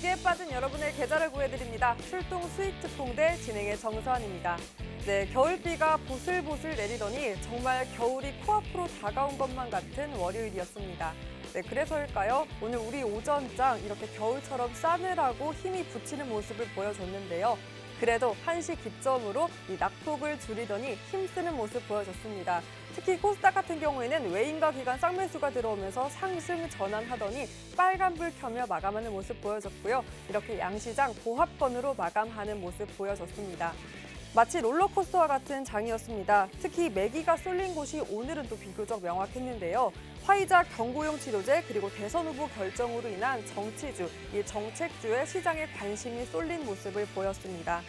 위기에 빠진 여러분의 계좌를 구해드립니다. 출동 수익 특공대 진행의 정서환입니다. 네, 겨울비가 보슬보슬 내리더니 정말 겨울이 코앞으로 다가온 것만 같은 월요일이었습니다. 네, 그래서일까요? 오늘 우리 오전장 이렇게 겨울처럼 싸늘하고 힘이 붙이는 모습을 보여줬는데요. 그래도 1시 기점으로 이 낙폭을 줄이더니 힘쓰는 모습 보여줬습니다. 특히 코스닥 같은 경우에는 외인과 기관 쌍매수가 들어오면서 상승 전환하더니 빨간불 켜며 마감하는 모습 보여줬고요. 이렇게 양시장 보합권으로 마감하는 모습 보여줬습니다. 마치 롤러코스터와 같은 장이었습니다. 특히 매기가 쏠린 곳이 오늘은 또 비교적 명확했는데요. 화이자 경고용 치료제 그리고 대선 후보 결정으로 인한 정치주, 이 정책주에 시장에 관심이 쏠린 모습을 보였습니다.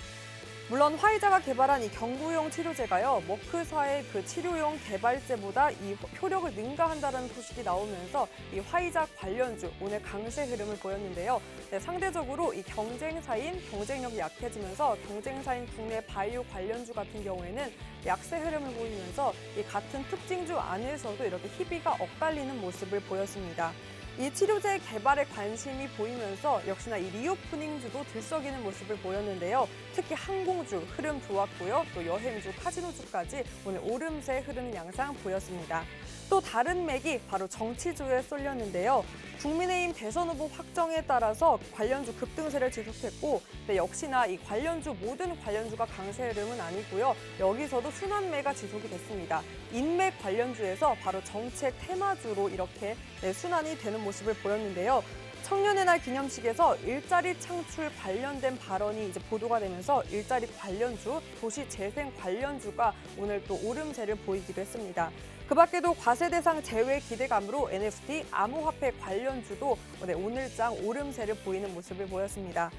물론 화이자가 개발한 이 경구용 치료제가요, 머크사의 그 치료용 개발제보다 이 효력을 능가한다는 소식이 나오면서 이 화이자 관련주 오늘 강세 흐름을 보였는데요. 네, 상대적으로 이 경쟁력이 약해지면서 경쟁사인 국내 바이오 관련주 같은 경우에는 약세 흐름을 보이면서 이 같은 특징주 안에서도 이렇게 희비가 엇갈리는 모습을 보였습니다. 이 치료제 개발에 관심이 보이면서 역시나 이 리오프닝주도 들썩이는 모습을 보였는데요. 특히 항공주 흐름 좋았고요. 또 여행주, 카지노주까지 오늘 오름세 흐르는 양상 보였습니다. 또 다른 맥이 바로 정치주에 쏠렸는데요. 국민의힘 대선 후보 확정에 따라서 관련주 급등세를 지속했고, 네, 역시나 이 관련주 모든 관련주가 강세 흐름은 아니고요. 여기서도 순환매가 지속이 됐습니다. 인맥 관련주에서 바로 정책 테마주로 이렇게 순환이 되는 모습을 보였는데요. 청년의 날 기념식에서 일자리 창출 관련된 발언이 이제 보도가 되면서 일자리 관련주, 도시 재생 관련주가 오늘 또 오름세를 보이기도 했습니다. 그 밖에도 과세 대상 제외 기대감으로 NFT, 암호화폐 관련주도 오늘장 오름세를 보이는 모습을 보였습니다.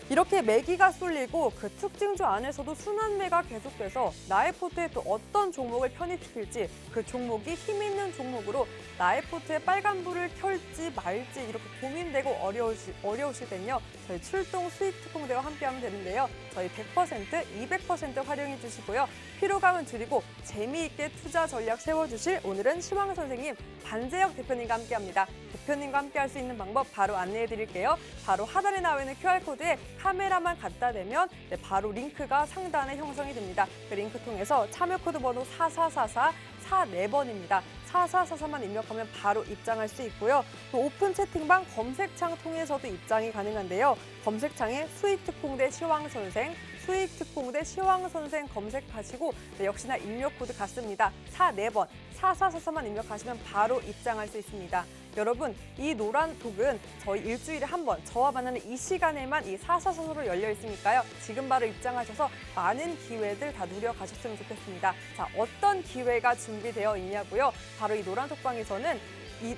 이렇게 매기가 쏠리고 그 특징주 안에서도 순환매가 계속돼서 나의 포트에 또 어떤 종목을 편입시킬지 그 종목이 힘 있는 종목으로 나의 포트에 빨간불을 켤지 말지 이렇게 고민되고 어려우실 땐요. 저희 출동 수익 특공대와 함께하면 되는데요. 저희 100%, 200% 활용해 주시고요. 피로감은 줄이고 재미있게 투자 전략 세워주실 오늘은 시황 선생님 반재혁 대표님과 함께합니다. 대표님과 함께할 수 있는 방법 바로 안내해 드릴게요. 바로 하단에 나와 있는 QR코드에 카메라만 갖다 대면 바로 링크가 상단에 형성이 됩니다. 그 링크 통해서 참여 코드 번호 4444 44번입니다. 4444만 입력하면 바로 입장할 수 있고요. 또 오픈 채팅방 검색창 통해서도 입장이 가능한데요. 검색창에 수익특공대 시황선생, 수익특공대 시황선생 검색하시고 역시나 입력 코드 같습니다. 44번, 4444만 입력하시면 바로 입장할 수 있습니다. 여러분, 이 노란 독은 저희 일주일에 한 번 저와 만나는 이 시간에만 이 4444로 열려 있으니까요. 지금 바로 입장하셔서 많은 기회들 다 누려가셨으면 좋겠습니다. 자, 어떤 기회가 준비되어 있냐고요? 바로 이 노란 톡방에서는 이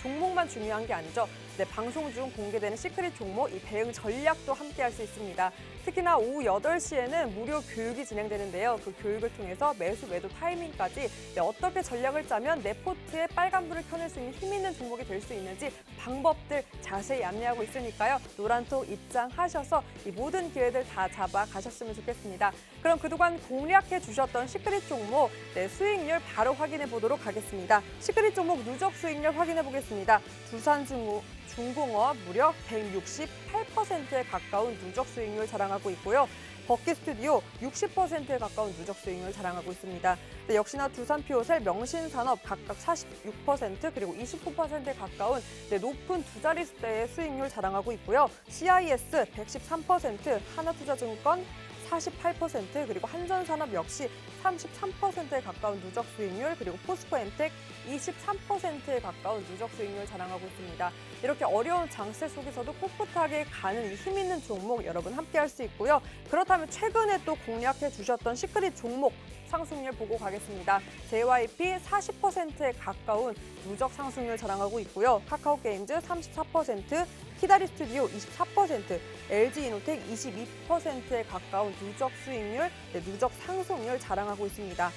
종목만 중요한 게 아니죠. 네, 방송 중 공개되는 시크릿 종목, 이 대응 전략도 함께 할 수 있습니다. 특히나 오후 8시에는 무료 교육이 진행되는데요. 그 교육을 통해서 매수, 매도 타이밍까지 어떻게 전략을 짜면 내 포트에 빨간불을 켜낼 수 있는 힘 있는 종목이 될 수 있는지 방법들 자세히 안내하고 있으니까요. 노란톡 입장하셔서 이 모든 기회들 다 잡아가셨으면 좋겠습니다. 그럼 그동안 공략해 주셨던 시크릿 종목 수익률 바로 확인해 보도록 하겠습니다. 시크릿 종목 누적 수익률 확인해 보겠습니다. 두산중공업 무려 168%에 가까운 누적 수익률 자랑하고 있고요. 버킷스튜디오 60%에 가까운 누적 수익률 자랑하고 있습니다. 네, 역시나 두산피오셀, 명신산업 각각 46% 그리고 29%에 가까운 높은 두 자릿수대의 수익률 자랑하고 있고요. CIS 113%, 하나투자증권 48% 그리고 한전산업 역시 33%에 가까운 누적 수익률 그리고 포스코엔텍 23%에 가까운 누적 수익률 자랑하고 있습니다. 이렇게 어려운 장세 속에서도 꿋꿋하게 가는 이 힘 있는 종목 여러분 함께할 수 있고요. 그렇다면 최근에 또 공략해 주셨던 시크릿 종목 상승률 보고 가겠습니다. JYP 40%에 가까운 누적 상승률 자랑하고 있고요. 카카오게임즈 34%, 키다리 스튜디오 24%, LG이노텍 22%에 가까운 누적 수익률, 누적 상승률 자랑하고 있습니다.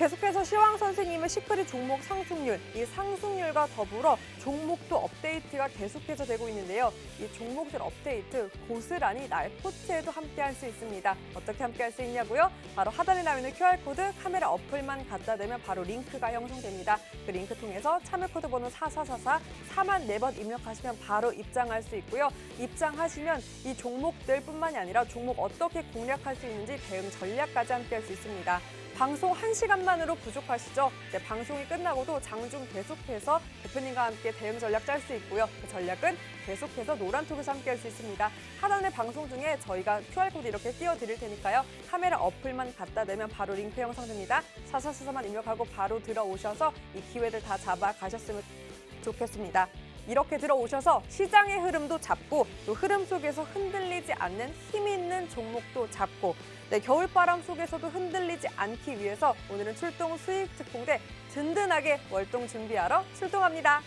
계속해서 시황 선생님의 시크릿 종목 상승률, 이 상승률과 더불어 종목도 업데이트가 계속해서 되고 있는데요. 이 종목들 업데이트 고스란히 날포트에도 함께할 수 있습니다. 어떻게 함께할 수 있냐고요? 바로 하단에 나오는 QR코드 카메라 어플만 갖다 대면 바로 링크가 형성됩니다. 그 링크 통해서 참여 코드 번호 4444 4만 4번 입력하시면 바로 입장할 수 있고요. 입장하시면 이 종목들뿐만이 아니라 종목 어떻게 공략할 수 있는지 대응 전략까지 함께할 수 있습니다. 방송 1시간만으로 부족하시죠? 네, 방송이 끝나고도 장중 계속해서 대표님과 함께 대응 전략 짤 수 있고요. 그 전략은 계속해서 노란톡에서 함께할 수 있습니다. 하단의 방송 중에 저희가 QR코드 이렇게 띄워드릴 테니까요. 카메라 어플만 갖다 대면 바로 링크 형성됩니다. 4444만 입력하고 바로 들어오셔서 이 기회를 다 잡아가셨으면 좋겠습니다. 이렇게 들어오셔서 시장의 흐름도 잡고 또 흐름 속에서 흔들리지 않는 힘 있는 종목도 잡고 네, 겨울바람 속에서도 흔들리지 않기 위해서 오늘은 출동 수익 특공대 든든하게 월동 준비하러 출동합니다.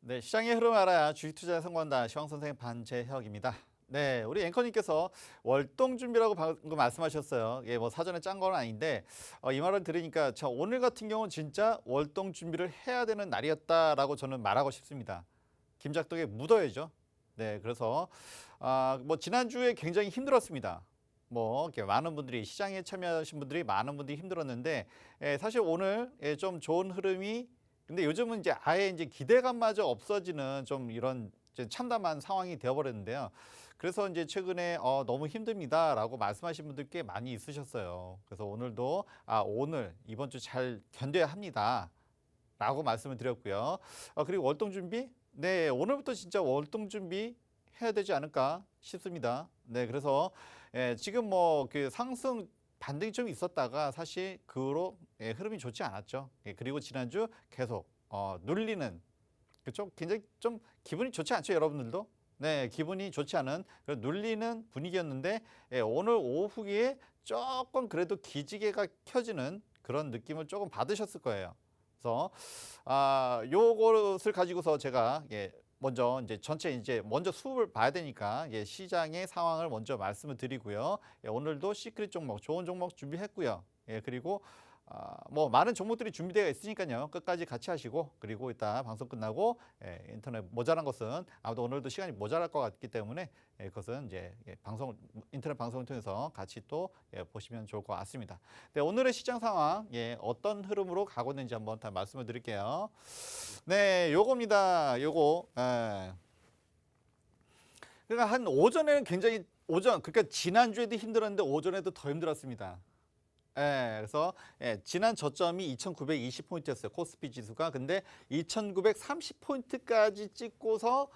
네, 시장의 흐름 알아야 주식 투자에 성공한다. 시황 선생 반재혁입니다. 네, 우리 앵커님께서 월동 준비라고 방금 말씀하셨어요. 예, 뭐 사전에 짠 건 아닌데 이 말을 들으니까 자, 오늘 같은 경우는 진짜 월동 준비를 해야 되는 날이었다라고 저는 말하고 싶습니다. 김작덕에 묻어야죠. 네, 그래서 뭐 지난주에 굉장히 힘들었습니다. 뭐 이렇게 많은 분들이 시장에 참여하신 분들이 많은 분들이 힘들었는데 사실 오늘 좀 좋은 흐름이 근데 요즘은 이제 아예 이제 기대감마저 없어지는 좀 이런 이제 참담한 상황이 되어버렸는데요. 그래서 이제 최근에 너무 힘듭니다라고 말씀하신 분들 꽤 많이 있으셨어요. 그래서 오늘도 오늘 이번 주 잘 견뎌야 합니다라고 말씀을 드렸고요. 그리고 월동 준비? 네, 오늘부터 진짜 월동 준비 해야 되지 않을까 싶습니다. 네, 그래서 지금 뭐 그 상승 반등이 좀 있었다가 사실 그 후로 흐름이 좋지 않았죠. 그리고 지난주 계속 눌리는 그렇죠. 굉장히 좀 기분이 좋지 않죠, 여러분들도. 네, 기분이 좋지 않은 눌리는 분위기였는데 오늘 오후에 조금 그래도 기지개가 켜지는 그런 느낌을 조금 받으셨을 거예요. 그래서 요것을 가지고서 제가 먼저 이제 전체 이제 먼저 수급을 봐야 되니까 시장의 상황을 먼저 말씀을 드리고요. 오늘도 시크릿 종목, 좋은 종목 준비했고요. 그리고 뭐 많은 종목들이 준비되어 있으니까요. 끝까지 같이 하시고 그리고 이따 방송 끝나고 인터넷 모자란 것은 아무도 오늘도 시간이 모자랄 것 같기 때문에 그것은 이제 인터넷 방송을 통해서 같이 또 보시면 좋을 것 같습니다. 네, 오늘의 시장 상황 어떤 흐름으로 가고 있는지 한번 다 말씀을 드릴게요. 네, 요겁니다. 요거. 그러니까 한 오전에는 굉장히 그러니까 지난주에도 힘들었는데 오전에도 더 힘들었습니다. 그래서 지난 저점이 2,920포인트였어요. 코스피 지수가. 근데 2,930포인트까지 찍고서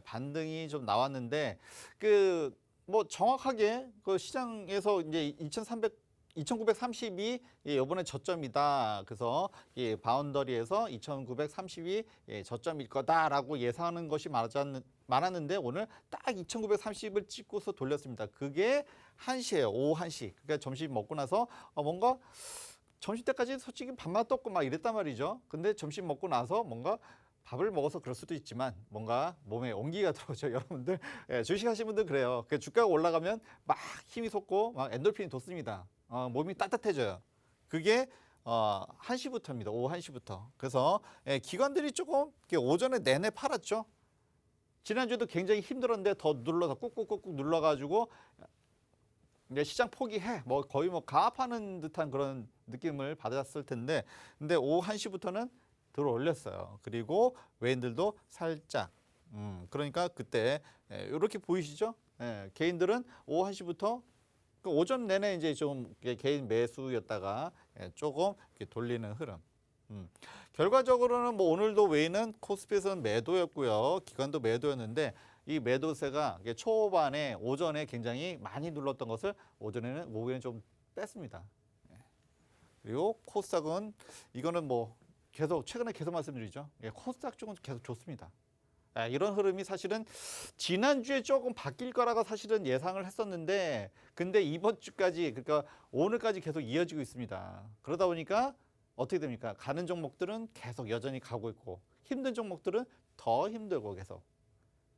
반등이 좀 나왔는데 그 뭐 정확하게 그 시장에서 이제 2,930이 이번에 저점이다. 그래서 바운더리에서 2,930이 저점일 거다라고 예상하는 것이 많았는데 오늘 딱 2,930을 찍고서 돌렸습니다. 그게 1시예요. 오후 1시. 그러니까 점심 먹고 나서 뭔가 점심 때까지 솔직히 밥만 떴고 막 이랬단 말이죠. 근데 점심 먹고 나서 뭔가 밥을 먹어서 그럴 수도 있지만 뭔가 몸에 온기가 들어오죠. 여러분들 주식하시는 분들 그래요. 주가가 올라가면 막 힘이 솟고 막 엔돌핀이 돋습니다. 몸이 따뜻해져요. 그게 1시부터입니다. 오후 1시부터. 그래서 기관들이 조금 오전에 내내 팔았죠. 지난주에도 굉장히 힘들었는데 더 눌러서 꾹꾹꾹꾹 눌러가지고 이제 시장 포기해 뭐 거의 뭐 가압하는 듯한 그런 느낌을 받았을 텐데 근데 오후 1시부터는 들어 올렸어요. 그리고 외인들도 살짝 그러니까 그때 이렇게 보이시죠? 개인들은 오후 1시부터 오전 내내 이제 좀 개인 매수였다가 조금 이렇게 돌리는 흐름. 결과적으로는 뭐 오늘도 외인은 코스피에서는 매도였고요. 기관도 매도였는데 이 매도세가 초반에 오전에 굉장히 많이 눌렀던 것을 오후에는 좀 뺐습니다. 그리고 코스닥은 이거는 뭐 계속 최근에 계속 말씀드리죠. 예, 코스닥 쪽은 계속 좋습니다. 이런 흐름이 사실은 지난주에 조금 바뀔 거라고 사실은 예상을 했었는데 근데 이번 주까지 그러니까 오늘까지 계속 이어지고 있습니다. 그러다 보니까 어떻게 됩니까? 가는 종목들은 계속 여전히 가고 있고 힘든 종목들은 더 힘들고 계속.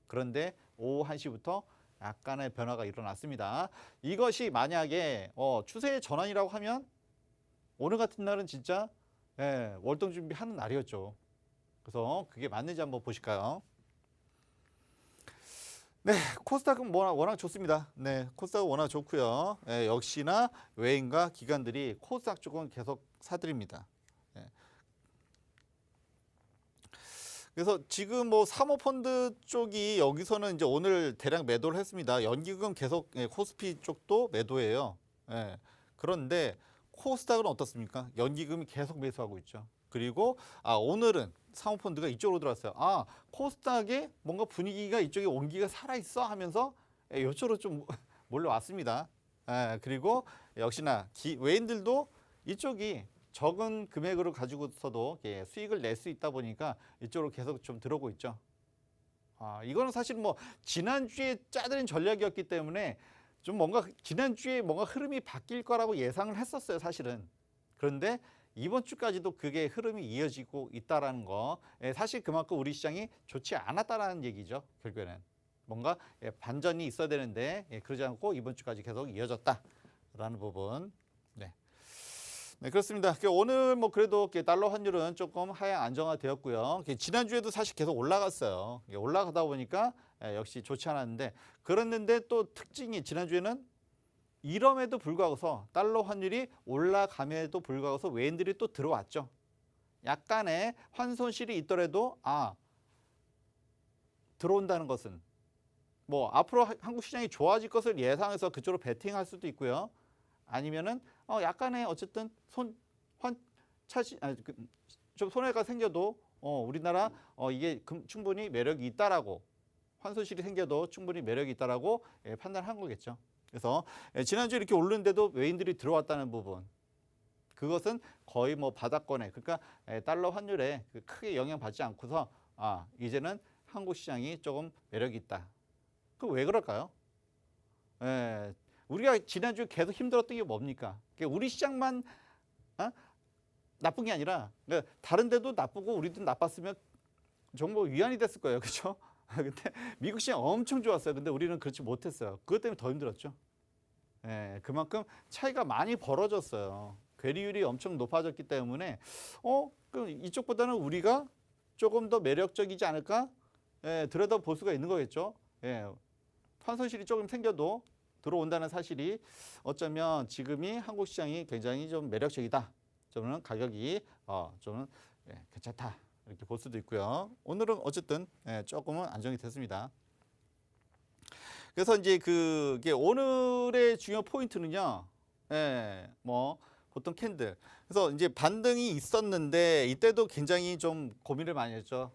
그런데 오후 1시부터 약간의 변화가 일어났습니다. 이것이 만약에 추세의 전환이라고 하면 오늘 같은 날은 진짜 월동 준비하는 날이었죠. 그래서 그게 맞는지 한번 보실까요? 네, 코스닥은 워낙 좋습니다. 네, 코스닥은 워낙 좋고요. 역시나 외인과 기관들이 코스닥 쪽은 계속 사들입니다. 그래서 지금 뭐 사모펀드 쪽이 여기서는 이제 오늘 대량 매도를 했습니다. 연기금 계속 코스피 쪽도 매도예요. 그런데 코스닥은 어떻습니까? 연기금이 계속 매수하고 있죠. 그리고 오늘은 사모펀드가 이쪽으로 들어왔어요. 코스닥에 뭔가 분위기가 이쪽에 온기가 살아있어 하면서 이쪽으로 좀 몰려왔습니다. 그리고 역시나 외인들도 이쪽이 적은 금액으로 가지고서도 수익을 낼 수 있다 보니까 이쪽으로 계속 좀 들어오고 있죠. 이거는 사실 뭐 지난주에 짜드린 전략이었기 때문에 좀 뭔가 지난주에 뭔가 흐름이 바뀔 거라고 예상을 했었어요, 사실은. 그런데 이번 주까지도 그게 흐름이 이어지고 있다라는 거, 사실 그만큼 우리 시장이 좋지 않았다라는 얘기죠, 결국에는. 뭔가 반전이 있어야 되는데 그러지 않고 이번 주까지 계속 이어졌다라는 부분. 네, 그렇습니다. 오늘 뭐 그래도 달러 환율은 조금 하향 안정화되었고요. 지난주에도 사실 계속 올라갔어요. 올라가다 보니까 역시 좋지 않았는데 그랬는데 또 특징이 지난주에는 이럼에도 불구하고서 달러 환율이 올라감에도 불구하고서 외인들이 또 들어왔죠. 약간의 환손실이 있더라도 들어온다는 것은 뭐 앞으로 한국 시장이 좋아질 것을 예상해서 그쪽으로 베팅할 수도 있고요. 아니면은 약간의 어쨌든 좀 손해가 생겨도 우리나라 이게 충분히 매력이 있다라고 환손실이 생겨도 충분히 매력이 있다라고 판단한 거겠죠. 그래서 지난주에 이렇게 오르는데도 외인들이 들어왔다는 부분, 그것은 거의 뭐 바닥권에 그러니까 달러 환율에 크게 영향받지 않고서 이제는 한국 시장이 조금 매력이 있다. 그 왜 그럴까요? 우리가 지난주에 계속 힘들었던 게 뭡니까? 우리 시장만 나쁜 게 아니라 다른 데도 나쁘고 우리도 나빴으면 정말 위안이 됐을 거예요. 그렇죠? 근데 미국 시장 엄청 좋았어요. 근데 우리는 그렇지 못했어요. 그것 때문에 더 힘들었죠. 그만큼 차이가 많이 벌어졌어요. 괴리율이 엄청 높아졌기 때문에 그럼 이쪽보다는 우리가 조금 더 매력적이지 않을까? 들여다볼 수가 있는 거겠죠. 환손실이 조금 생겨도 들어온다는 사실이 어쩌면 지금이 한국 시장이 굉장히 좀 매력적이다. 저는 가격이 좀 괜찮다. 이렇게 볼 수도 있고요. 오늘은 어쨌든 조금은 안정이 됐습니다. 그래서 이제 그게 오늘의 중요 포인트는요. 뭐 보통 캔들. 그래서 이제 반등이 있었는데 이때도 굉장히 좀 고민을 많이 했죠.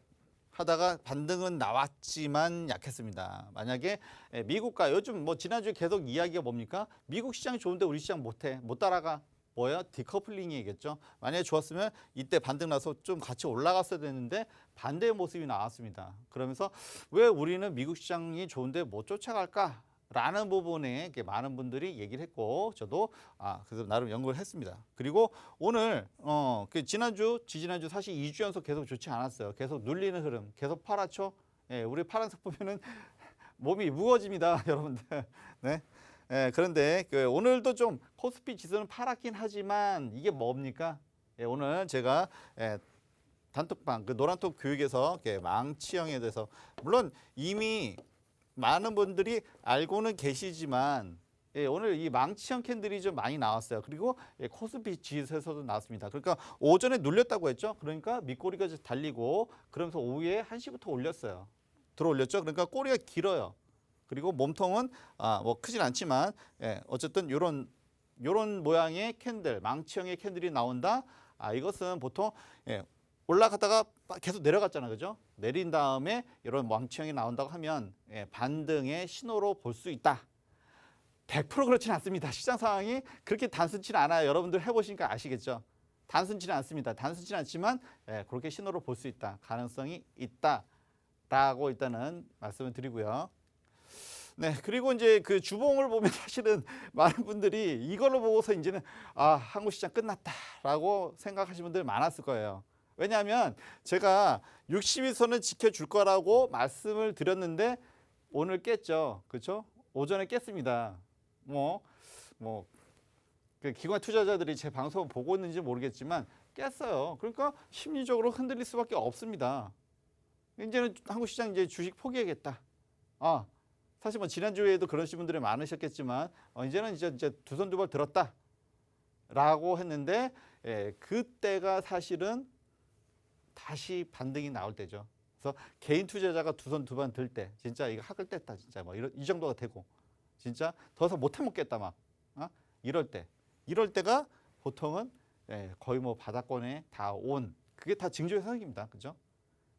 하다가 반등은 나왔지만 약했습니다. 만약에 미국과 요즘 뭐 지난주에 계속 이야기가 뭡니까? 미국 시장이 좋은데 우리 시장 못 따라가. 뭐야? 디커플링이겠죠. 만약에 좋았으면 이때 반등 나서 좀 같이 올라갔어야 되는데 반대의 모습이 나왔습니다. 그러면서 왜 우리는 미국 시장이 좋은데 못 쫓아갈까? 라는 부분에 많은 분들이 얘기를 했고 저도 그래서 나름 연구를 했습니다. 그리고 오늘 지난주, 지지난주 사실 2주 연속 계속 좋지 않았어요. 계속 눌리는 흐름, 계속 파랗죠. 우리 파란색 보면은 몸이 무거워집니다, 여러분들. 네. 그런데 오늘도 좀 코스피 지수는 파랗긴 하지만 이게 뭡니까? 오늘 제가 단톡방 노란톡 교육에서 망치형에 대해서 물론 이미 많은 분들이 알고는 계시지만 오늘 이 망치형 캔들이 좀 많이 나왔어요. 그리고 코스피 지수에서도 나왔습니다. 그러니까 오전에 눌렸다고 했죠. 그러니까 밑꼬리가 달리고 그러면서 오후에 1시부터 올렸어요. 들어올렸죠. 그러니까 꼬리가 길어요. 그리고 몸통은 뭐 크진 않지만 어쨌든 요런 모양의 캔들, 망치형의 캔들이 나온다. 이것은 보통 올라갔다가 계속 내려갔잖아요. 그죠? 내린 다음에 이런 망치형이 나온다고 하면 반등의 신호로 볼 수 있다. 100% 그렇지는 않습니다. 시장 상황이 그렇게 단순치는 않아요. 여러분들 해보시니까 아시겠죠. 단순치는 않습니다. 단순치는 않지만 그렇게 신호를 볼 수 있다. 가능성이 있다라고 일단은 말씀을 드리고요. 네, 그리고 이제 그 주봉을 보면 사실은 많은 분들이 이걸로 보고서 이제는 한국 시장 끝났다라고 생각하시는 분들 많았을 거예요. 왜냐하면 제가 60일선을 지켜줄 거라고 말씀을 드렸는데 오늘 깼죠. 그렇죠? 오전에 깼습니다. 그 기관 투자자들이 제 방송을 보고 있는지 모르겠지만 깼어요. 그러니까 심리적으로 흔들릴 수밖에 없습니다. 이제는 한국 시장 이제 주식 포기하겠다. 사실 뭐 지난주에도 그러신 분들이 많으셨겠지만 이제는 이제 두 손 두 발 들었다라고 했는데 그때가 사실은 다시 반등이 나올 때죠. 그래서 개인 투자자가 두 손 두 발 들 때 진짜 이거 학을 뗐다 진짜 뭐 이 정도가 되고 진짜 더 이상 못 해먹겠다 막 이럴 때가 보통은 거의 뭐 바닥권에 다 온 그게 다 징조의 선택입니다. 그죠?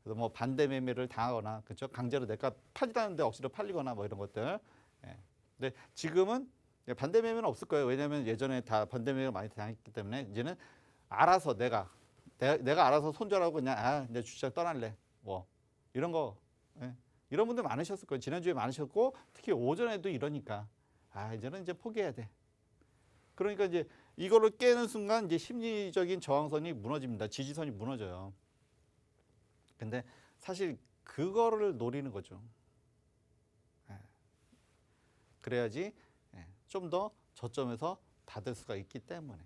그래서 뭐 반대 매매를 당하거나 그죠? 강제로 내가 팔리다는데 억지로 팔리거나 뭐 이런 것들. 근데 지금은 반대 매매는 없을 거예요. 왜냐하면 예전에 다 반대 매매를 많이 당했기 때문에 이제는 알아서 내가 알아서 손절하고 그냥 이제 주식 떠날래. 뭐 이런 거 이런 분들 많으셨을 거예요. 지난주에 많으셨고 특히 오전에도 이러니까 이제는 이제 포기해야 돼. 그러니까 이제 이거를 깨는 순간 이제 심리적인 저항선이 무너집니다. 지지선이 무너져요. 근데 사실 그거를 노리는 거죠. 그래야지 좀 더 저점에서 닫을 수가 있기 때문에.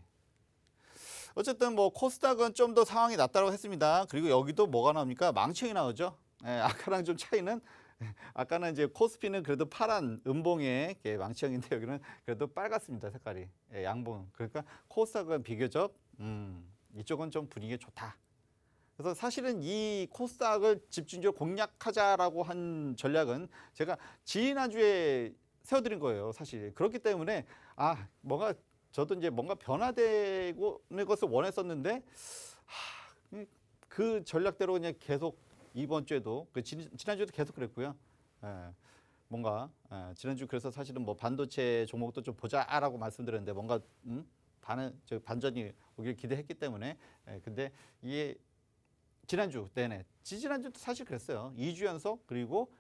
어쨌든 뭐 코스닥은 좀 더 상황이 낫다고 했습니다. 그리고 여기도 뭐가 나옵니까? 망치형이 나오죠. 아까랑 좀 차이는 아까는 이제 코스피는 그래도 파란 음봉의 망치형인데 여기는 그래도 빨갛습니다. 색깔이 양봉. 그러니까 코스닥은 비교적 이쪽은 좀 분위기가 좋다. 그래서 사실은 이 코스닥을 집중적으로 공략하자라고 한 전략은 제가 지난주에 세워드린 거예요. 사실 그렇기 때문에 저도 이제 뭔가 변화되는 것을 원했었는데 그 전략대로 그냥 계속 이번 주에도 지난주에도 계속 그랬고요. 뭔가 지난주 그래서 사실은 뭐 반도체 종목도 좀 보자라고 말씀드렸는데 뭔가 반전이 오길 기대했기 때문에 근데 이게 지난주 내내 지난주도 사실 그랬어요. 2주 연속 그리고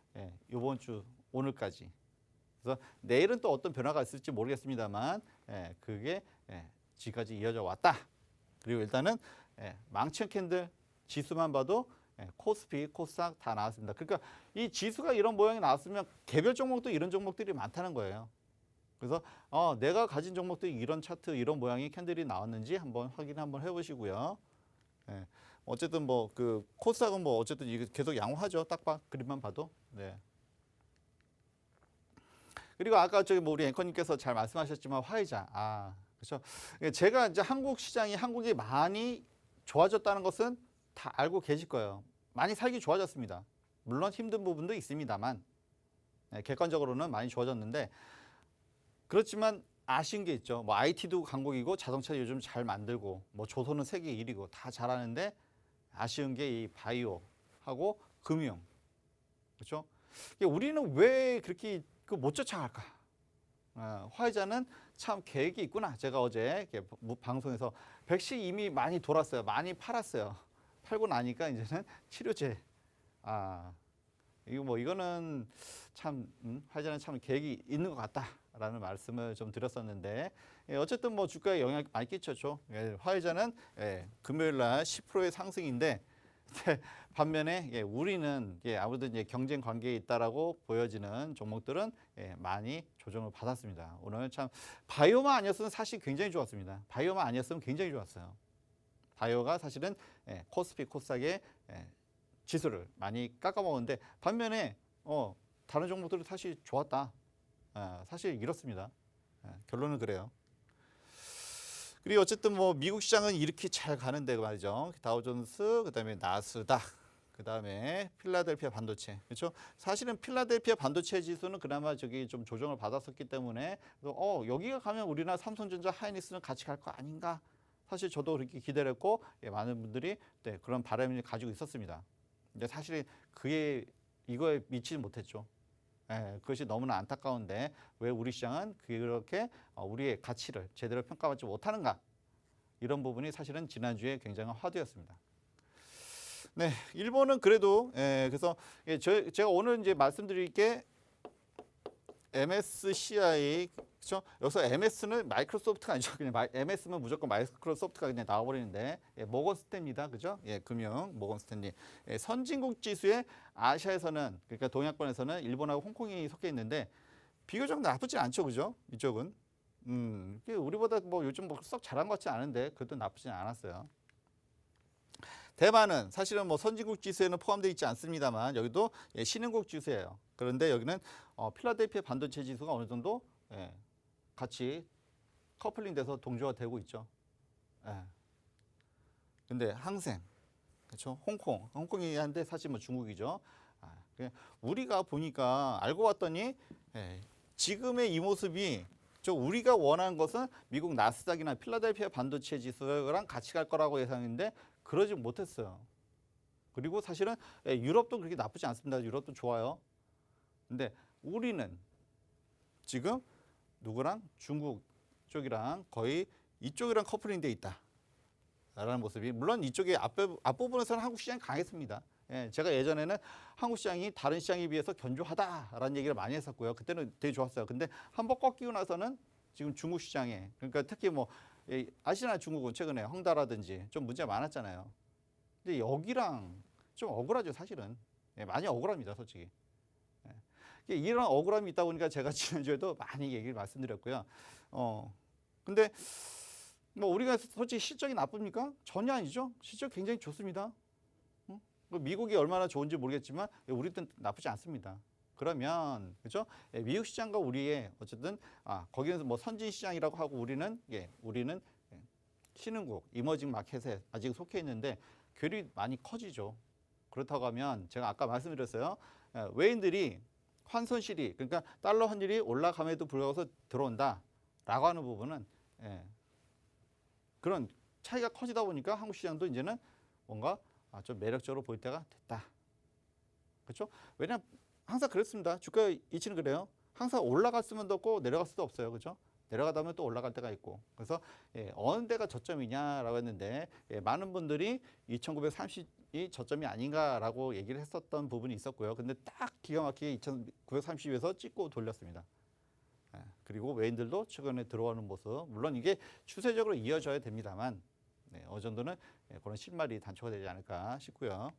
이번 주 오늘까지. 그래서 내일은 또 어떤 변화가 있을지 모르겠습니다만 그게 지금까지 이어져 왔다. 그리고 일단은 망치형 캔들 지수만 봐도 코스피, 코스닥 다 나왔습니다. 그러니까 이 지수가 이런 모양이 나왔으면 개별 종목도 이런 종목들이 많다는 거예요. 그래서 내가 가진 종목들이 이런 차트, 이런 모양의 캔들이 나왔는지 한번 확인 한번 해보시고요. 어쨌든 뭐 그 코스닥은 뭐 어쨌든 이게 계속 양호하죠. 딱 그림만 봐도. 그리고 아까 저기 뭐 우리 앵커님께서 잘 말씀하셨지만 화이자. 그렇죠. 제가 이제 한국이 많이 좋아졌다는 것은 다 알고 계실 거예요. 많이 살기 좋아졌습니다. 물론 힘든 부분도 있습니다만 객관적으로는 많이 좋아졌는데 그렇지만 아쉬운 게 있죠. 뭐 IT도 강국이고 자동차 요즘 잘 만들고 뭐 조선은 세계 1위고 다 잘하는데 아쉬운 게 이 바이오하고 금융. 그렇죠? 우리는 왜 그렇게 못 쫓아갈까? 화이자는 참 계획이 있구나. 제가 어제 방송에서 백신 이미 많이 돌았어요. 많이 팔았어요. 팔고 나니까 이제는 치료제. 이거는 참 화이자는 참 계획이 있는 것 같다라는 말씀을 좀 드렸었는데 어쨌든 뭐 주가에 영향이 많이 끼쳤죠. 화이자는 금요일 날 10%의 상승인데 반면에 우리는 아무래도 이제 경쟁 관계에 있다라고 보여지는 종목들은 많이 조정을 받았습니다. 오늘 참 바이오만 아니었으면 사실 굉장히 좋았습니다. 바이오만 아니었으면 굉장히 좋았어요. 바이오가 사실은 코스피, 코스닥의 지수를 많이 깎아먹었는데 반면에 다른 종목들은 사실 좋았다. 사실 이렇습니다. 결론은 그래요. 그리고 어쨌든 뭐 미국 시장은 이렇게 잘 가는데 말이죠. 다우존스, 그다음에 나스닥, 그다음에 필라델피아 반도체. 그렇죠? 사실은 필라델피아 반도체 지수는 그나마 저기 좀 조정을 받았었기 때문에 여기가 가면 우리나라 삼성전자, 하이닉스는 같이 갈 거 아닌가? 사실 저도 그렇게 기대를 했고 많은 분들이 그런 바람을 가지고 있었습니다. 근데 사실 이거에 미치지 못했죠. 예, 그것이 너무나 안타까운데 왜 우리 시장은 그렇게 우리의 가치를 제대로 평가받지 못하는가? 이런 부분이 사실은 지난주에 굉장한 화두였습니다. 네, 일본은 그래도 그래서 제가 오늘 이제 말씀드릴 게 MSCI 그렇죠? 여기서 MS는 마이크로소프트가 아니죠. 그냥 MS면 무조건 마이크로소프트가 그냥 나와버리는데 모건 스탠리입니다, 그죠? 금융 모건 스탠리. 선진국 지수에 아시아에서는 그러니까 동양권에서는 일본하고 홍콩이 섞여 있는데 비교적 나쁘지 않죠, 그죠? 이쪽은 우리보다 뭐 요즘 뭐 썩 잘한 것 같지 않은데 그래도 나쁘진 않았어요. 대만은 사실은 뭐 선진국 지수에는 포함되어 있지 않습니다만 여기도 신흥국 지수예요. 그런데 여기는 필라델피아 반도체 지수가 어느 정도 같이 커플링돼서 동조화되고 있죠. 근데 항생, 그렇죠? 홍콩이 한데 사실 뭐 중국이죠. 우리가 보니까 알고 봤더니 지금의 이 모습이 우리가 원하는 것은 미국 나스닥이나 필라델피아 반도체 지수랑 같이 갈 거라고 예상했는데 그러지 못했어요. 그리고 사실은 유럽도 그렇게 나쁘지 않습니다. 유럽도 좋아요. 근데 우리는 지금 누구랑 중국 쪽이랑 거의 이쪽이랑 커플링돼 있다라는 모습이 물론 이쪽에 앞부분에서는 한국 시장이 강했습니다. 제가 예전에는 한국 시장이 다른 시장에 비해서 견조하다라는 얘기를 많이 했었고요. 그때는 되게 좋았어요. 근데 한번 꺾이고 나서는 지금 중국 시장에 그러니까 특히 뭐 아시나 중국은 최근에 헝다라든지 좀 문제가 많았잖아요. 근데 여기랑 좀 억울하죠, 사실은. 많이 억울합니다, 솔직히. 이런 억울함이 있다 보니까 제가 지난주에도 많이 얘기를 말씀드렸고요. 근데 뭐 우리가 솔직히 실적이 나쁩니까? 전혀 아니죠. 실적 굉장히 좋습니다. 미국이 얼마나 좋은지 모르겠지만 우리도 나쁘지 않습니다. 그러면 그렇죠? 미국 시장과 우리의 어쨌든 거기에서 뭐 선진 시장이라고 하고 우리는 신흥국 이머징 마켓에 아직 속해 있는데 괴리 많이 커지죠. 그렇다고 하면 제가 아까 말씀드렸어요. 외인들이 환손실이 그러니까 달러 환율이 올라감에도 불구하고 들어온다라고 하는 부분은 그런 차이가 커지다 보니까 한국 시장도 이제는 뭔가 좀 매력적으로 보일 때가 됐다. 그렇죠? 왜냐하면 항상 그랬습니다. 주가 이치는 그래요. 항상 올라갈 수도 없고 내려갈 수도 없어요. 그렇죠? 내려가다 보면 또 올라갈 때가 있고. 그래서 어느 데가 저점이냐라고 했는데 많은 분들이 2930이 저점이 아닌가라고 얘기를 했었던 부분이 있었고요. 근데 딱 기가 막히게 2930에서 찍고 돌렸습니다. 그리고 외인들도 최근에 들어오는 모습. 물론 이게 추세적으로 이어져야 됩니다만 어느 정도는 그런 실마리 단초가 되지 않을까 싶고요.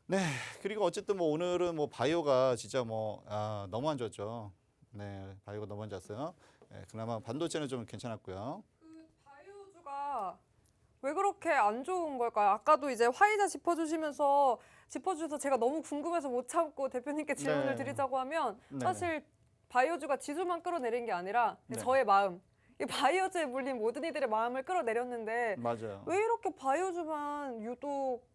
네, 그리고 어쨌든 뭐 오늘은 뭐 바이오가 진짜 뭐 너무 안 좋았죠. 네, 바이오가 너무 안 좋았어요. 그나마 반도체는 좀 괜찮았고요. 그 바이오주가 왜 그렇게 안 좋은 걸까요? 아까도 이제 화이자 짚어주셔서 제가 너무 궁금해서 못 참고 대표님께 질문을 네. 드리자고 하면 네. 사실 바이오주가 지수만 끌어내린 게 아니라 네. 저의 마음, 이 바이오주에 물린 모든 이들의 마음을 끌어내렸는데 맞아요. 왜 이렇게 바이오주만 유독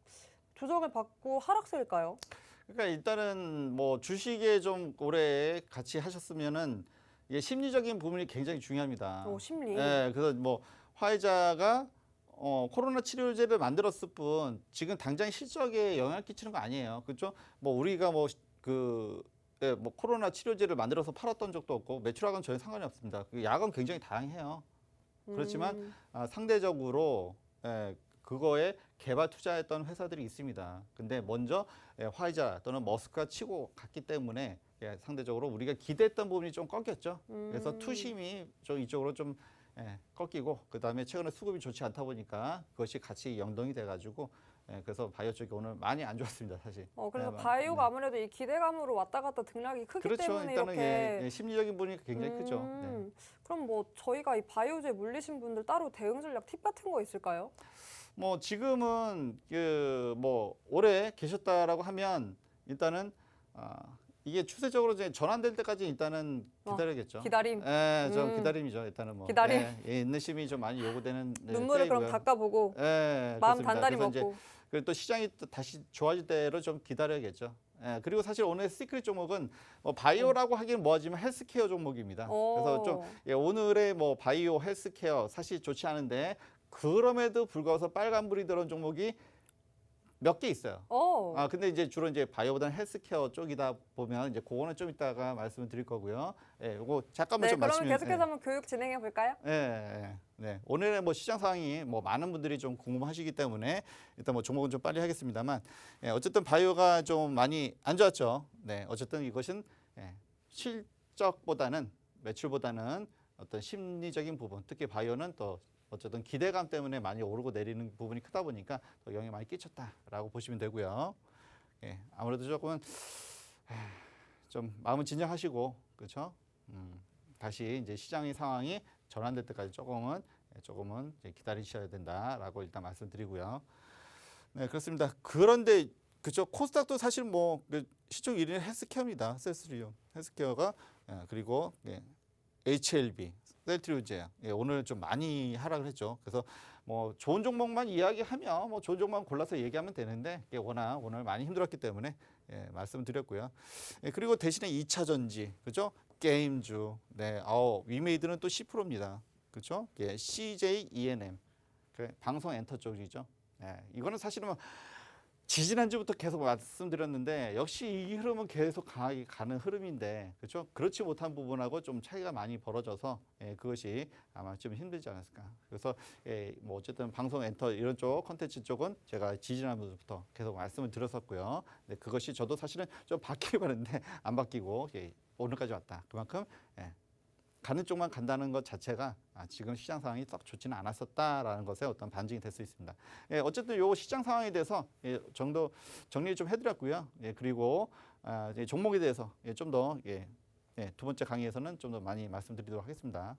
조정을 받고 하락세일까요? 그러니까 일단은 뭐 주식에 좀 오래 같이 하셨으면은 이게 심리적인 부분이 굉장히 중요합니다. 심리. 그래서 뭐 화이자가 코로나 치료제를 만들었을 뿐 지금 당장 실적에 영향을 끼치는 거 아니에요. 그렇죠? 뭐 우리가 뭐 코로나 치료제를 만들어서 팔았던 적도 없고 매출하고는 전혀 상관이 없습니다. 약은 굉장히 다양해요. 그렇지만 상대적으로 그거에 개발 투자했던 회사들이 있습니다. 근데 먼저 화이자 또는 머스크가 치고 갔기 때문에 상대적으로 우리가 기대했던 부분이 좀 꺾였죠. 그래서 투심이 좀 이쪽으로 좀 꺾이고 그다음에 최근에 수급이 좋지 않다 보니까 그것이 같이 연동이 돼가지고 그래서 바이오 쪽이 오늘 많이 안 좋았습니다, 사실. 그래서 바이오가 아무래도 이 기대감으로 왔다 갔다 등락이 크기 그렇죠. 때문에 일단은 이렇게 심리적인 부분이 굉장히 크죠. 네. 그럼 뭐 저희가 이 바이오주에 물리신 분들 따로 대응 전략 팁 같은 거 있을까요? 뭐 지금은 뭐 오래 계셨다라고 하면 일단은 이게 추세적으로 이제 전환될 때까지 일단은 기다려야겠죠. 기다림. 좀 기다림이죠. 일단은 뭐 기다림. 인내심이 좀 많이 요구되는 눈물을 그럼 때이고요. 닦아보고 마음 그렇습니다. 단단히 그래서 이제 먹고. 그리고 또 시장이 또 다시 좋아질 때로 좀 기다려야겠죠. 그리고 사실 오늘 시크릿 종목은 바이오라고 하기는 뭐하지만 헬스케어 종목입니다. 그래서 좀 오늘의 뭐 바이오 헬스케어 사실 좋지 않은데 그럼에도 불구하고 빨간불이 들어온 종목이 몇 개 있어요. 오. 근데 이제 주로 이제 바이오보다는 헬스케어 쪽이다 보면 이제 그거는 좀 이따가 말씀을 드릴 거고요. 예, 요거 잠깐만 네, 좀 그러면 말씀해 계속해서 한번 교육 진행해 볼까요? 네. 오늘의 뭐 시장 상황이 뭐 많은 분들이 좀 궁금하시기 때문에 일단 뭐 종목은 좀 빨리 하겠습니다만, 어쨌든 바이오가 좀 많이 안 좋았죠. 네, 어쨌든 이것은 실적보다는 매출보다는 어떤 심리적인 부분, 특히 바이오는 또 어쨌든 기대감 때문에 많이 오르고 내리는 부분이 크다 보니까 더 영향이 많이 끼쳤다라고 보시면 되고요. 아무래도 조금은 좀 마음은 진정하시고, 그렇죠? 다시 이제 시장의 상황이 전환될 때까지 조금은 이제 기다리셔야 된다라고 일단 말씀드리고요. 네, 그렇습니다. 그런데 그죠, 코스닥도 사실 뭐그 시총 1위는 헬스케어입니다. 셀트리온 헬스케어가 그리고 HLB 셀트리온제약 오늘 좀 많이 하락을 했죠. 그래서 뭐 좋은 종목만 이야기하면 뭐 좋은 종목만 골라서 얘기하면 되는데 워낙 오늘 많이 힘들었기 때문에 말씀드렸고요. 그리고 대신에 2차 전지 그죠? 게임주 위메이드는 또 10%입니다. 그렇죠? CJ ENM 방송 엔터 쪽이죠. 이거는 사실은 뭐 지지난주부터 계속 말씀드렸는데 역시 이 흐름은 계속 가는 흐름인데 그렇죠? 그렇지 못한 부분하고 좀 차이가 많이 벌어져서 그것이 아마 좀 힘들지 않았을까. 그래서 뭐 어쨌든 방송 엔터 이런 쪽 컨텐츠 쪽은 제가 지지난주부터 계속 말씀을 드렸었고요. 근데 그것이 저도 사실은 좀 바뀌기 바랬는데 안 바뀌고 오늘까지 왔다. 그만큼 가는 쪽만 간다는 것 자체가 지금 시장 상황이 썩 좋지는 않았었다라는 것에 어떤 반증이 될 수 있습니다. 어쨌든 요 시장 상황에 대해서 정도 정리 좀 해드렸고요. 그리고 종목에 대해서 좀 더 두 번째 강의에서는 좀 더 많이 말씀드리도록 하겠습니다.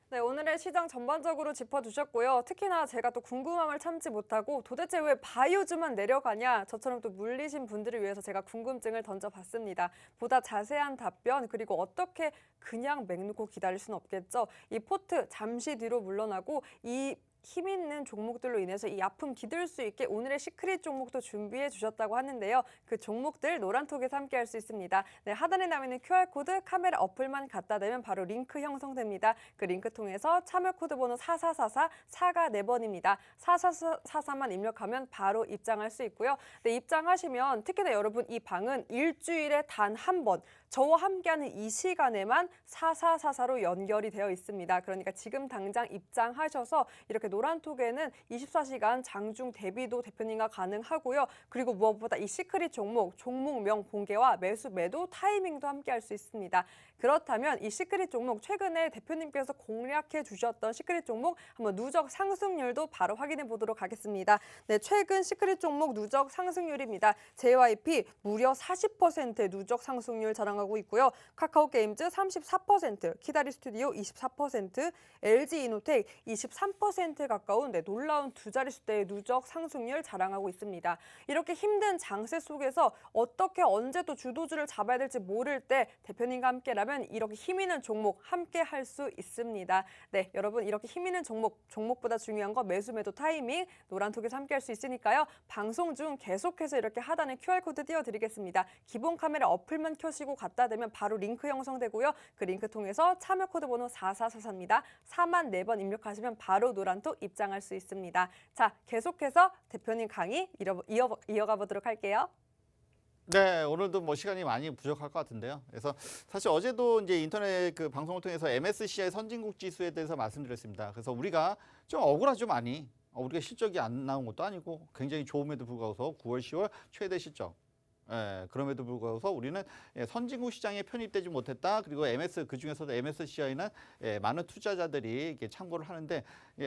네, 오늘의 시장 전반적으로 짚어주셨고요. 특히나 제가 또 궁금함을 참지 못하고 도대체 왜 바이오주만 내려가냐, 저처럼 또 물리신 분들을 위해서 제가 궁금증을 던져봤습니다. 보다 자세한 답변, 그리고 어떻게 그냥 맹놓고 기다릴 수는 없겠죠. 이 포트 잠시 뒤로 물러나고 이 힘 있는 종목들로 인해서 이 아픔 기들 수 있게 오늘의 시크릿 종목도 준비해 주셨다고 하는데요. 그 종목들 노란톡에서 함께 할 수 있습니다. 네, 하단에 나와 있는 QR코드 카메라 어플만 갖다 대면 바로 링크 형성됩니다. 그 링크 통해서 참여 코드 번호 4444, 4가 4번입니다. 4444만 입력하면 바로 입장할 수 있고요. 네, 입장하시면 특히나 여러분 이 방은 일주일에 단 한 번 저와 함께하는 이 시간에만 4444로 연결이 되어 있습니다. 그러니까 지금 당장 입장하셔서 이렇게 노란톡에는 24시간 장중 대비도 대표님과 가능하고요. 그리고 무엇보다 이 시크릿 종목명 공개와 매수 매도 타이밍도 함께 할 수 있습니다. 그렇다면 이 시크릿 종목 최근에 대표님께서 공략해 주셨던 시크릿 종목 한번 누적 상승률도 바로 확인해 보도록 하겠습니다. 네, 최근 시크릿 종목 누적 상승률입니다. JYP 무려 40%의 누적 상승률 자랑하고 있고요. 카카오게임즈 34%, 키다리 스튜디오 24%, LG이노텍 23% 가까운 놀라운 두 자릿수대의 누적 상승률 자랑하고 있습니다. 이렇게 힘든 장세 속에서 어떻게 언제 또 주도주를 잡아야 될지 모를 때 대표님과 함께라면 이렇게 힘 있는 종목 함께 할 수 있습니다. 네, 여러분 이렇게 힘 있는 종목보다 중요한 거 매수 매도 타이밍 노란톡에서 함께 할 수 있으니까요. 방송 중 계속해서 이렇게 하단에 QR코드 띄워드리겠습니다. 기본 카메라 어플만 켜시고 갖다 대면 바로 링크 형성되고요. 그 링크 통해서 참여 코드 번호 4444입니다. 4만 4번 입력하시면 바로 노란톡 입장할 수 있습니다. 자, 계속해서 대표님 강의 이어가 보도록 할게요. 네, 오늘도 뭐 시간이 많이 부족할 것 같은데요. 그래서 사실 어제도 이제 인터넷 그 방송을 통해서 MSCI 선진국 지수에 대해서 말씀드렸습니다. 그래서 우리가 좀 억울하죠, 많이. 우리가 실적이 안 나온 것도 아니고 굉장히 좋음에도 불구하고 9월, 10월 최대 실적. 그럼에도 불구하고 우리는 선진국 시장에 편입되지 못했다. 그리고 그 중에서도 MSCI는 많은 투자자들이 이렇게 참고를 하는데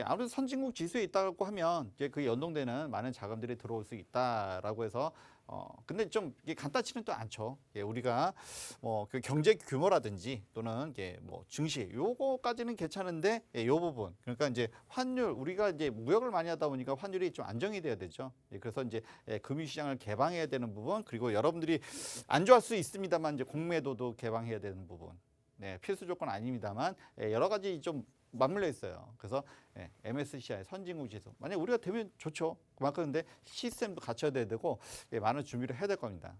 아무래도 선진국 지수에 있다고 하면 이제 그 연동되는 많은 자금들이 들어올 수 있다라고 해서 근데 좀 이게 간단치는 또 않죠. 우리가 뭐 그 경제 규모라든지 또는 뭐 증시 요거까지는 괜찮은데 요 부분 그러니까 이제 환율 우리가 이제 무역을 많이 하다 보니까 환율이 좀 안정이 돼야 되죠. 그래서 이제 금융시장을 개방해야 되는 부분 그리고 여러분들이 안 좋아할 수 있습니다만 이제 공매도도 개방해야 되는 부분. 필수 조건 아닙니다만 여러 가지 좀 맞물려 있어요. 그래서 MSCI 선진국 지수 만약 우리가 되면 좋죠. 그만큼 근데 시스템도 갖춰야 되고 많은 준비를 해야 될 겁니다.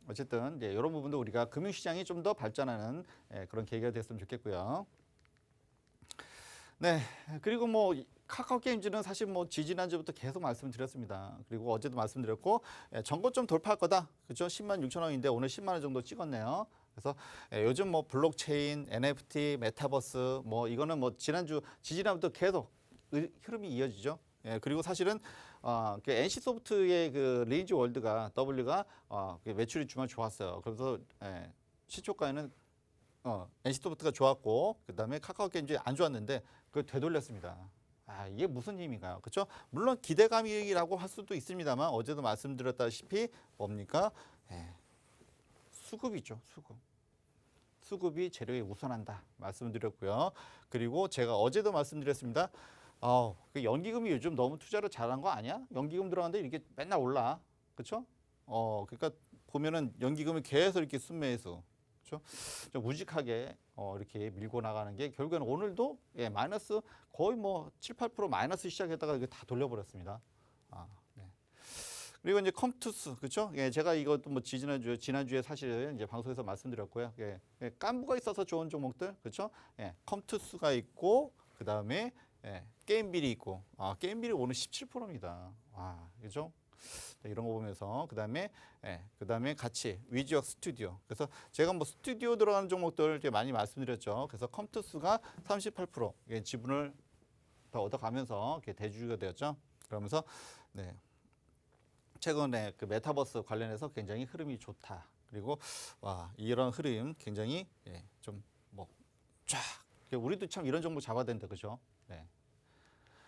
어쨌든 이제 이런 부분도 우리가 금융시장이 좀 더 발전하는 그런 계기가 됐으면 좋겠고요. 네, 그리고 뭐 카카오 게임즈는 사실 뭐 지지난주부터 계속 말씀드렸습니다. 그리고 어제도 말씀드렸고 전고점 돌파할 거다. 그렇죠? 10만 6천 원인데 오늘 10만 원 정도 찍었네요. 그래서 요즘 뭐 블록체인, NFT, 메타버스 뭐 이거는 뭐 지지난주부터 계속 흐름이 이어지죠. 그리고 사실은 그 NC소프트의 그 리니지 월드가 W가 그 매출이 주말 좋았어요. 그래서 시초가에는 NC소프트가 좋았고 그다음에 카카오 게임즈 안 좋았는데 그걸 되돌렸습니다. 이게 무슨 힘인가요? 그렇죠? 물론 기대감이라고 할 수도 있습니다만 어제도 말씀드렸다시피 뭡니까? 수급이죠. 수급이 재료에 우선한다 말씀드렸고요. 그리고 제가 어제도 말씀드렸습니다. 그 연기금이 요즘 너무 투자를 잘한 거 아니야? 연기금 들어가는데 이렇게 맨날 올라. 그렇죠? 그러니까 보면은 연기금이 계속 이렇게 순매수. 그렇죠? 좀 우직하게 이렇게 밀고 나가는 게 결국에는 오늘도 마이너스 거의 뭐 7, 8% 마이너스 시작했다가 이게 다 돌려버렸습니다. 네. 그리고 이제 컴투스 그렇죠? 제가 이것도 뭐 지난주에 사실 이제 방송에서 말씀드렸고요. 깐부가 있어서 좋은 종목들 그렇죠? 컴투스가 있고 그 다음에 게임빌이 있고 게임빌이 오늘 17%입니다. 그렇죠? 이런 거 보면서 그다음에 같이 위지역 스튜디오. 그래서 제가 뭐 스튜디오 들어가는 종목들 많이 말씀드렸죠. 그래서 컴투스가 38% 지분을 더 얻어가면서 대주주가 되었죠. 그러면서 최근에 그 메타버스 관련해서 굉장히 흐름이 좋다. 그리고 이런 흐름 굉장히 좀 뭐 쫙 우리도 참 이런 종목 잡아야 된다, 그죠?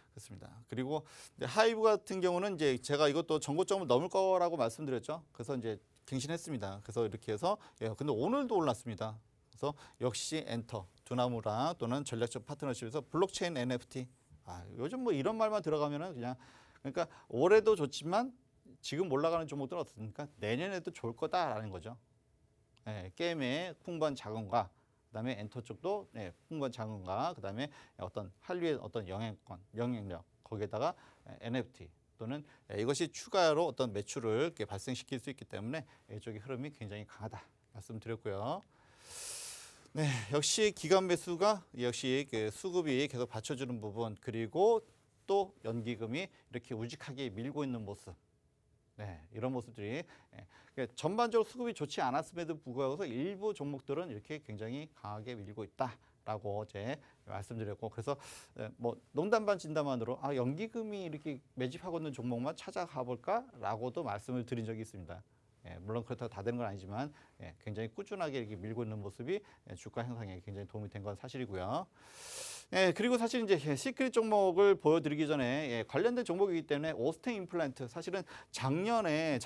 그렇습니다. 그리고 하이브 같은 경우는 이제 제가 이것도 전고점을 넘을 거라고 말씀드렸죠. 그래서 이제 갱신했습니다. 그래서 이렇게 해서 근데 오늘도 올랐습니다. 그래서 역시 엔터, 두나무라 또는 전략적 파트너십에서 블록체인 NFT. 요즘 뭐 이런 말만 들어가면은 그냥 그러니까 올해도 좋지만 지금 올라가는 종목들은 어떻습니까? 내년에도 좋을 거다라는 거죠. 게임의 풍부한 자금과 그다음에 엔터 쪽도 풍부한 자금과 그다음에 어떤 한류의 어떤 영향력 거기에다가 NFT 또는 이것이 추가로 어떤 매출을 이렇게 발생시킬 수 있기 때문에 이쪽의 흐름이 굉장히 강하다 말씀드렸고요. 역시 기관 매수가 역시 그 수급이 계속 받쳐주는 부분 그리고 또 연기금이 이렇게 우직하게 밀고 있는 모습. 이런 모습들이 전반적으로 수급이 좋지 않았음에도 불구하고 일부 종목들은 이렇게 굉장히 강하게 밀고 있다라고 어제 말씀드렸고 그래서 뭐 농담 반 진담반으로 연기금이 이렇게 매집하고 있는 종목만 찾아가 볼까라고도 말씀을 드린 적이 있습니다. 물론 그렇다고 다 되는 건 아니지만 굉장히 꾸준하게 이렇게 밀고 있는 모습이 주가 형성에 굉장히 도움이 된 건 사실이고요. 그리고 사실 이제 시크릿 종목을 보여드리기 전에 관련된 종목이기 때문에 오스템 임플란트 사실은 재작년에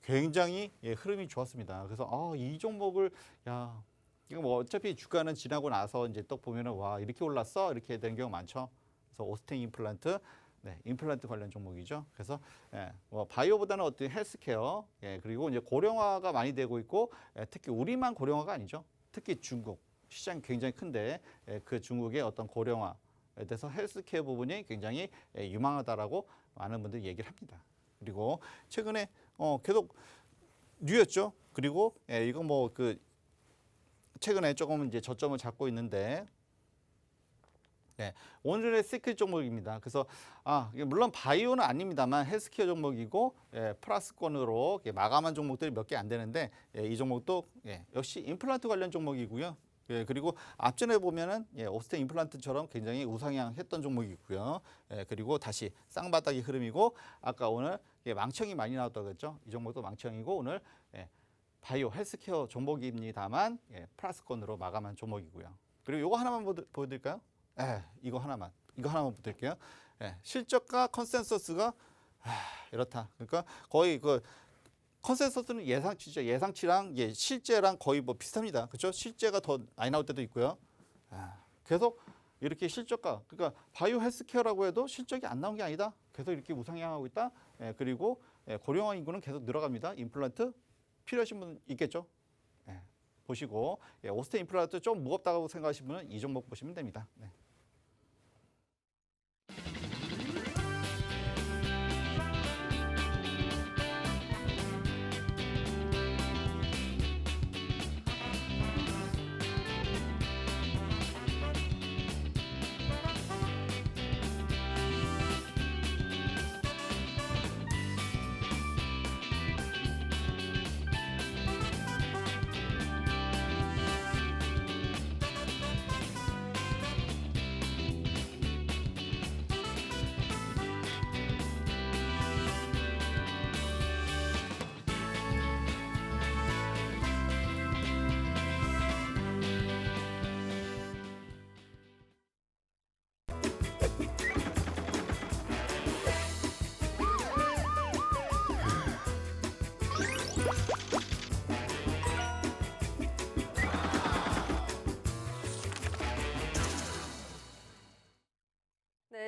굉장히 흐름이 좋았습니다. 그래서 이 종목을 이거 뭐 어차피 주가는 지나고 나서 이제 또 보면은 이렇게 올랐어 이렇게 되는 경우 많죠. 그래서 오스템 임플란트 임플란트 관련 종목이죠. 그래서 뭐 바이오보다는 어떤 헬스케어 그리고 이제 고령화가 많이 되고 있고 특히 우리만 고령화가 아니죠. 특히 중국 시장이 굉장히 큰데 그 중국의 어떤 고령화에 대해서 헬스케어 부분이 굉장히 유망하다라고 많은 분들이 얘기를 합니다. 그리고 최근에 계속 뉴였죠. 그리고 이거 뭐 그 최근에 조금 이제 저점을 잡고 있는데 오늘의 시크릿 종목입니다. 그래서 물론 바이오는 아닙니다만 헬스케어 종목이고 플러스권으로 마감한 종목들이 몇 개 안 되는데 이 종목도 역시 임플란트 관련 종목이고요. 그리고 앞전에 보면은 오스템 임플란트처럼 굉장히 우상향했던 종목이고요. 그리고 다시 쌍바닥의 흐름이고 아까 오늘 망청이 많이 나왔다고 했죠. 이 종목도 망청이고 오늘 바이오 헬스케어 종목입니다만 플러스권으로 마감한 종목이고요. 그리고 이거 하나만 보여드릴까요? 이거 하나만 보여드릴게요. 실적과 컨센서스가 이렇다. 그러니까 거의 그 컨센서스는 예상치죠. 예상치랑 실제랑 거의 뭐 비슷합니다. 그렇죠? 실제가 더 많이 나올 때도 있고요. 계속 이렇게 실적과 그러니까 바이오 헬스케어라고 해도 실적이 안 나온 게 아니다. 계속 이렇게 우상향하고 있다. 그리고 고령화 인구는 계속 늘어갑니다. 임플란트 필요하신 분 있겠죠? 보시고 오스템 임플란트 좀 무겁다고 생각하시는 분은 이 종목 보시면 됩니다.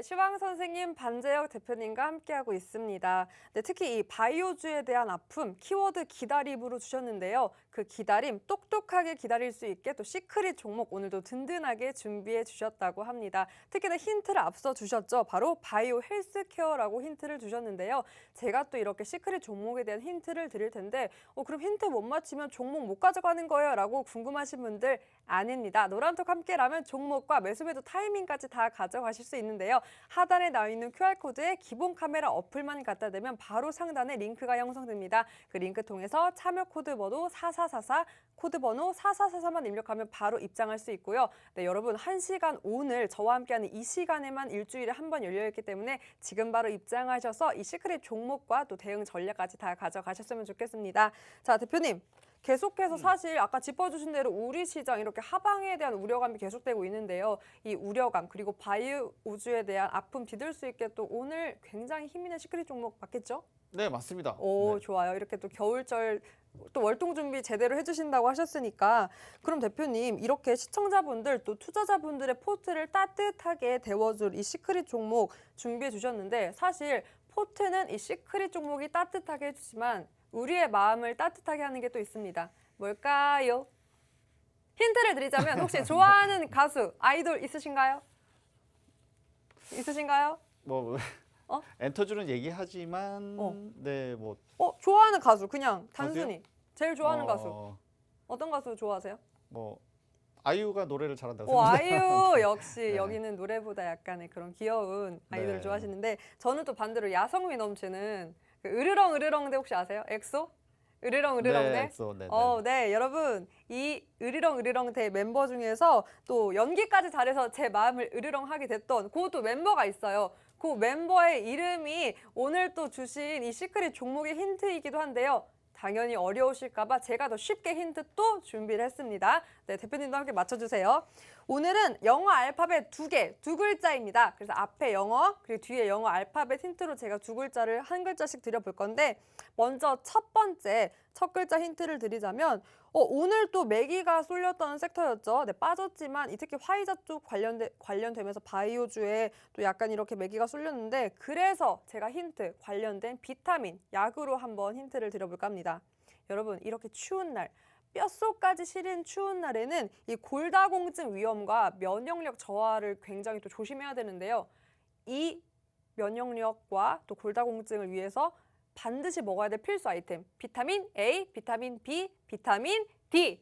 시황 선생님, 반재혁 대표님과 함께하고 있습니다. 네, 특히 이 바이오주에 대한 아픔, 키워드 기다림으로 주셨는데요. 그 기다림, 똑똑하게 기다릴 수 있게 또 시크릿 종목 오늘도 든든하게 준비해 주셨다고 합니다. 특히나 힌트를 앞서 주셨죠. 바로 바이오 헬스케어라고 힌트를 주셨는데요. 제가 또 이렇게 시크릿 종목에 대한 힌트를 드릴 텐데 그럼 힌트 못 맞히면 종목 못 가져가는 거예요? 라고 궁금하신 분들 아닙니다. 노란톡 함께라면 종목과 매수매도 타이밍까지 다 가져가실 수 있는데요. 하단에 나와 있는 QR코드에 기본 카메라 어플만 갖다 대면 바로 상단에 링크가 형성됩니다. 그 링크 통해서 참여 코드 번호 4444, 코드 번호 4444만 입력하면 바로 입장할 수 있고요. 네, 여러분 1시간 오늘 저와 함께하는 이 시간에만 일주일에 한 번 열려있기 때문에 지금 바로 입장하셔서 이 시크릿 종목과 또 대응 전략까지 다 가져가셨으면 좋겠습니다. 자, 대표님. 계속해서 사실 아까 짚어주신 대로 우리 시장 이렇게 하방에 대한 우려감이 계속되고 있는데요. 이 우려감 그리고 바이오 우주에 대한 아픔 뒤들 수 있게 또 오늘 굉장히 힘 있는 시크릿 종목 맞겠죠? 네, 맞습니다. 오, 네. 좋아요. 이렇게 또 겨울철 또 월동 준비 제대로 해주신다고 하셨으니까 그럼 대표님 이렇게 시청자분들 또 투자자분들의 포트를 따뜻하게 데워줄 이 시크릿 종목 준비해 주셨는데 사실 포트는 이 시크릿 종목이 따뜻하게 해주지만 우리의 마음을 따뜻하게 하는 게 또 있습니다. 뭘까요? 힌트를 드리자면 혹시 좋아하는 가수, 아이돌 있으신가요? 있으신가요? 뭐 어? 엔터주는 얘기하지만 네, 뭐 좋아하는 가수 그냥 가수요? 단순히 제일 좋아하는 가수 어떤 가수 좋아하세요? 뭐 아이유가 노래를 잘한다고 생각합니다. 아이유 역시 네. 여기는 노래보다 약간의 그런 귀여운 아이돌을 네. 좋아하시는데 저는 또 반대로 야성미 넘치는 그 으르렁 으르렁대 혹시 아세요? 엑소? 으르렁 으르렁대? 네, 엑소, 네, 네, 여러분 이 으르렁 으르렁대 멤버 중에서 또 연기까지 잘해서 제 마음을 으르렁하게 됐던 그또 멤버가 있어요. 그 멤버의 이름이 오늘 또 주신 이 시크릿 종목의 힌트이기도 한데요. 당연히 어려우실까봐 제가 더 쉽게 힌트 또 준비를 했습니다. 네, 대표님도 함께 맞춰주세요. 오늘은 영어 알파벳 두 글자입니다. 그래서 앞에 영어 그리고 뒤에 영어 알파벳 힌트로 제가 두 글자를 한 글자씩 드려볼 건데 먼저 첫 글자 힌트를 드리자면 오늘 또 매기가 쏠렸던 섹터였죠. 네, 빠졌지만 이 특히 화이자 쪽 관련되면서 바이오주에 또 약간 이렇게 매기가 쏠렸는데 그래서 제가 힌트 관련된 비타민, 약으로 한번 힌트를 드려볼까 합니다. 여러분 이렇게 추운 날 뼛속까지 시린 추운 날에는 이 골다공증 위험과 면역력 저하를 굉장히 또 조심해야 되는데요. 이 면역력과 또 골다공증을 위해서 반드시 먹어야 될 필수 아이템 비타민 A, 비타민 B, 비타민 D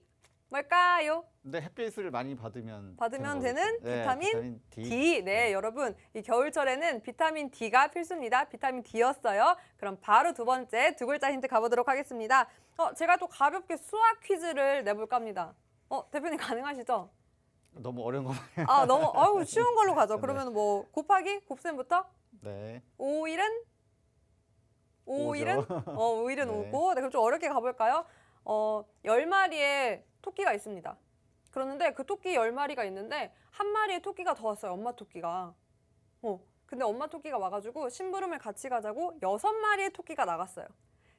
뭘까요? 근데 햇빛을 많이 받으면 되는 네, 비타민 D. D. 네, 여러분 이 겨울철에는 비타민 D가 필수입니다. 비타민 D였어요. 그럼 바로 두 번째 두 글자 힌트 가보도록 하겠습니다. 제가 또 가볍게 수학 퀴즈를 내볼까 합니다. 대표님 가능하시죠? 너무 어려운 거 많아요. 너무 쉬운 걸로 가죠. 네. 그러면 뭐 곱하기 곱셈부터 네. 5일은 5죠. 5일은 네. 5고 네, 그럼 좀 어렵게 가볼까요? 10마리의 토끼가 있습니다. 그러는데 그 토끼 10마리가 있는데 한 마리의 토끼가 더 왔어요. 엄마 토끼가. 근데 엄마 토끼가 와가지고 심부름을 같이 가자고 6마리의 토끼가 나갔어요.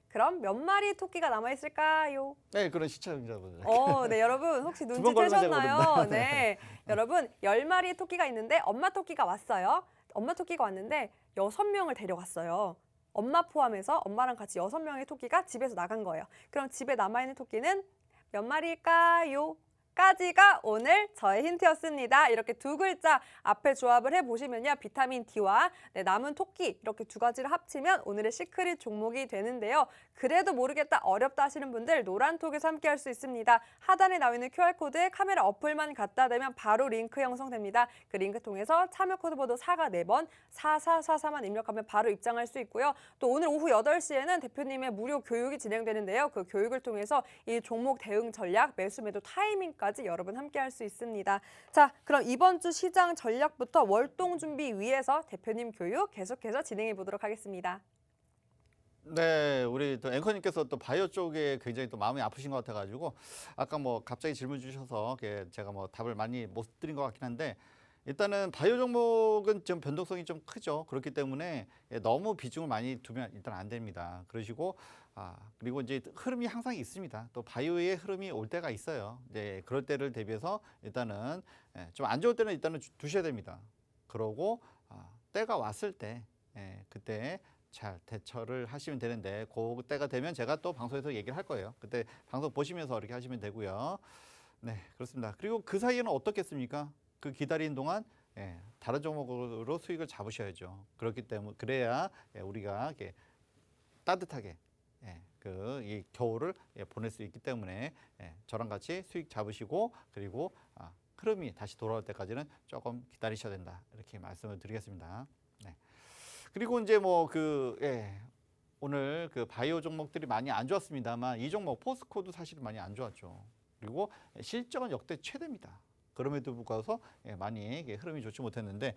그럼 몇 마리의 토끼가 남아있을까요? 네, 그런 시청자분들. 네, 여러분 혹시 두번 걸리면 제가 눈치채셨나요? 모른다. 네, 여러분 10마리의 토끼가 있는데 엄마 토끼가 왔어요. 엄마 토끼가 왔는데 6명을 데려갔어요. 엄마 포함해서 엄마랑 같이 6명의 토끼가 집에서 나간 거예요. 그럼 집에 남아있는 토끼는 몇 마리일까요? 까지가 오늘 저의 힌트였습니다. 이렇게 두 글자 앞에 조합을 해보시면요. 비타민 D와 남은 토끼 이렇게 두 가지를 합치면 오늘의 시크릿 종목이 되는데요. 그래도 모르겠다 어렵다 하시는 분들 노란톡에서 함께 할 수 있습니다. 하단에 나와 있는 QR코드에 카메라 어플만 갖다 대면 바로 링크 형성됩니다. 그 링크 통해서 참여 코드 번호 4가 4번 4444만 입력하면 바로 입장할 수 있고요. 또 오늘 오후 8시에는 대표님의 무료 교육이 진행되는데요. 그 교육을 통해서 이 종목 대응 전략, 매수 매도 타이밍까지 여러분 함께 할 수 있습니다. 자, 그럼 이번 주 시장 전략부터 월동 준비 위해서 대표님 교육 계속해서 진행해 보도록 하겠습니다. 네, 우리 또 앵커님께서 또 바이오 쪽에 굉장히 또 마음이 아프신 것 같아가지고 아까 뭐 갑자기 질문 주셔서 제가 뭐 답을 많이 못 드린 것 같긴 한데 일단은 바이오 종목은 좀 변동성이 좀 크죠. 그렇기 때문에 너무 비중을 많이 두면 일단 안 됩니다. 그러시고 그리고 이제 흐름이 항상 있습니다. 또 바이오의 흐름이 올 때가 있어요. 이제 그럴 때를 대비해서 일단은 좀 안 좋을 때는 일단은 두셔야 됩니다. 그러고 때가 왔을 때 그때 잘 대처를 하시면 되는데 그때가 되면 제가 또 방송에서 얘기를 할 거예요. 그때 방송 보시면서 이렇게 하시면 되고요. 네, 그렇습니다. 그리고 그 사이에는 어떻겠습니까? 그 기다리는 동안 다른 종목으로 수익을 잡으셔야죠. 그렇기 때문에 그래야 우리가 이렇게 따뜻하게 이 겨울을 보낼 수 있기 때문에 저랑 같이 수익 잡으시고 그리고 흐름이 다시 돌아올 때까지는 조금 기다리셔야 된다 이렇게 말씀을 드리겠습니다. 네. 그리고 이제 오늘 그 바이오 종목들이 많이 안 좋았습니다만 이 종목 포스코도 사실 많이 안 좋았죠. 그리고 실적은 역대 최대입니다. 그럼에도 불구하고 많이 흐름이 좋지 못했는데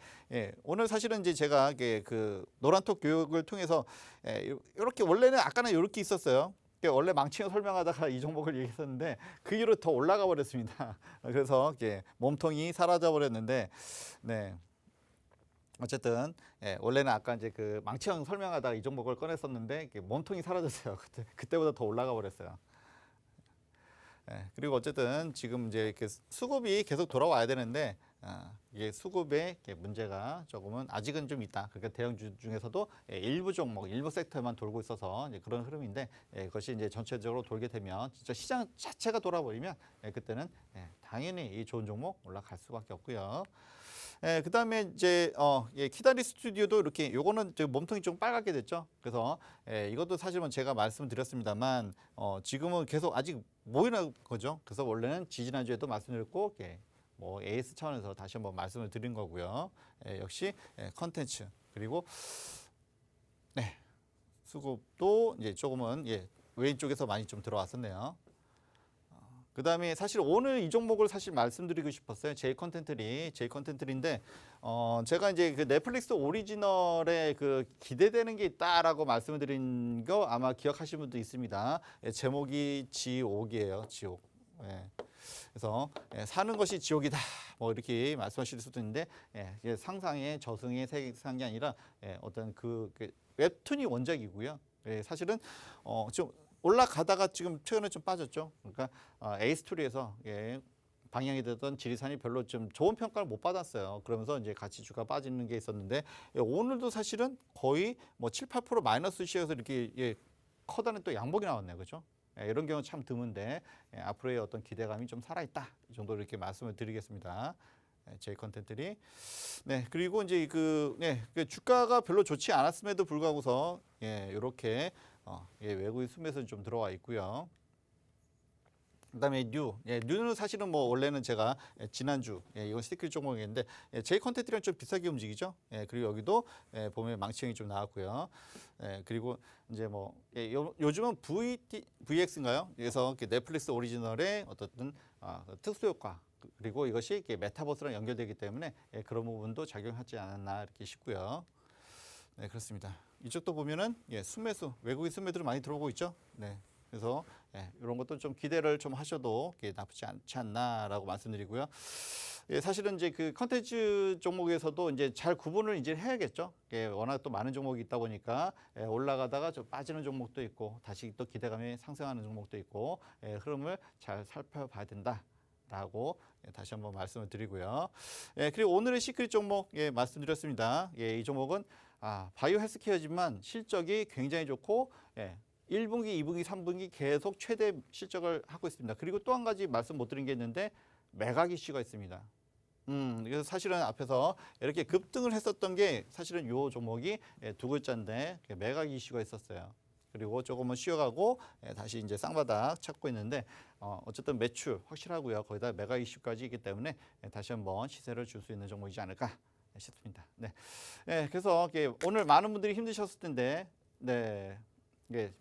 오늘 사실은 이제 제가 그 노란톡 교육을 통해서 이렇게 원래는 아까는 이렇게 있었어요. 원래 망치형 설명하다가 이 종목을 얘기했었는데 그 이후로 더 올라가 버렸습니다. 그래서 몸통이 사라져 버렸는데 네. 어쨌든 원래는 아까 이제 그 망치형 설명하다가 이 종목을 꺼냈었는데 몸통이 사라졌어요. 그때보다 더 올라가 버렸어요. 그리고 어쨌든 지금 이제 이렇게 수급이 계속 돌아와야 되는데 이게 수급에 문제가 조금은 아직은 좀 있다. 그러니까 대형주 중에서도 일부 종목, 일부 섹터에만 돌고 있어서 이제 그런 흐름인데 그것이 이제 전체적으로 돌게 되면 진짜 시장 자체가 돌아버리면 그때는 당연히 이 좋은 종목 올라갈 수밖에 없고요. 그다음에 이제 키다리 스튜디오도 이렇게 요거는 몸통이 좀 빨갛게 됐죠. 그래서 이것도 사실은 제가 말씀드렸습니다만 지금은 계속 아직 모이는 거죠. 그래서 원래는 지지난주에도 말씀드렸고 뭐 AS 차원에서 다시 한번 말씀을 드린 거고요. 역시 컨텐츠 그리고 수급도 이제 조금은 외인 쪽에서 많이 좀 들어왔었네요. 그다음에 사실 오늘 이 종목을 사실 말씀드리고 싶었어요. 제이컨텐트리인데 제가 이제 그 넷플릭스 오리지널에 그 기대되는 게 있다라고 말씀을 드린 거 아마 기억하시는 분도 있습니다. 제목이 지옥이에요. 지옥. 그래서 사는 것이 지옥이다. 뭐 이렇게 말씀하실 수도 있는데 이게 상상의 저승의 세상이 아니라 어떤 그 웹툰이 원작이고요. 사실은 좀 올라가다가 지금 최근에 좀 빠졌죠. 그러니까 에이스토리에서 방향이 되던 지리산이 별로 좀 좋은 평가를 못 받았어요. 그러면서 이제 가치주가 빠지는 게 있었는데 오늘도 사실은 거의 뭐 7, 8% 마이너스 시에서 이렇게 커다란 또 양봉이 나왔네요. 그렇죠? 이런 경우 참 드문데 앞으로의 어떤 기대감이 좀 살아있다. 이 정도로 이렇게 말씀을 드리겠습니다. 제이 컨텐트리. 그리고 이제 그 주가가 별로 좋지 않았음에도 불구하고서 이렇게 외국인 순매수는 좀 들어와 있고요. 그다음에 뉴는 사실은 뭐 원래는 제가 지난주 이건 시크릿 종목인데 제이 컨텐트랑 좀 비싸게 움직이죠. 그리고 여기도 보면 망치형이 좀 나왔고요. 그리고 이제 뭐 요즘은 VX인가요? 그래서 넷플릭스 오리지널의 어떤 특수 효과 그리고 이것이 메타버스랑 연결되기 때문에 그런 부분도 작용하지 않았나 이렇게 싶고요. 네, 그렇습니다. 이쪽도 보면은 순매수, 외국인 순매들이 많이 들어오고 있죠. 그래서 이런 것도 좀 기대를 좀 하셔도 나쁘지 않지 않나라고 말씀드리고요. 사실은 이제 그 컨텐츠 종목에서도 이제 잘 구분을 이제 해야겠죠. 워낙 또 많은 종목이 있다 보니까 올라가다가 좀 빠지는 종목도 있고 다시 또 기대감이 상승하는 종목도 있고 흐름을 잘 살펴봐야 된다라고 다시 한번 말씀을 드리고요. 그리고 오늘의 시크릿 종목 말씀드렸습니다. 이 종목은 바이오 헬스케어지만 실적이 굉장히 좋고 1분기, 2분기, 3분기 계속 최대 실적을 하고 있습니다. 그리고 또 한 가지 말씀 못 드린 게 있는데 매각 이슈가 있습니다. 그래서 사실은 앞에서 이렇게 급등을 했었던 게 사실은 요 종목이 두 글자인데 매각 이슈가 있었어요. 그리고 조금은 쉬어가고 다시 이제 쌍바닥 찾고 있는데 어쨌든 매출 확실하고요. 거기다 매각 이슈까지 있기 때문에 다시 한번 시세를 줄 수 있는 종목이지 않을까 싶습니다. 그래서 오늘 많은 분들이 힘드셨을 텐데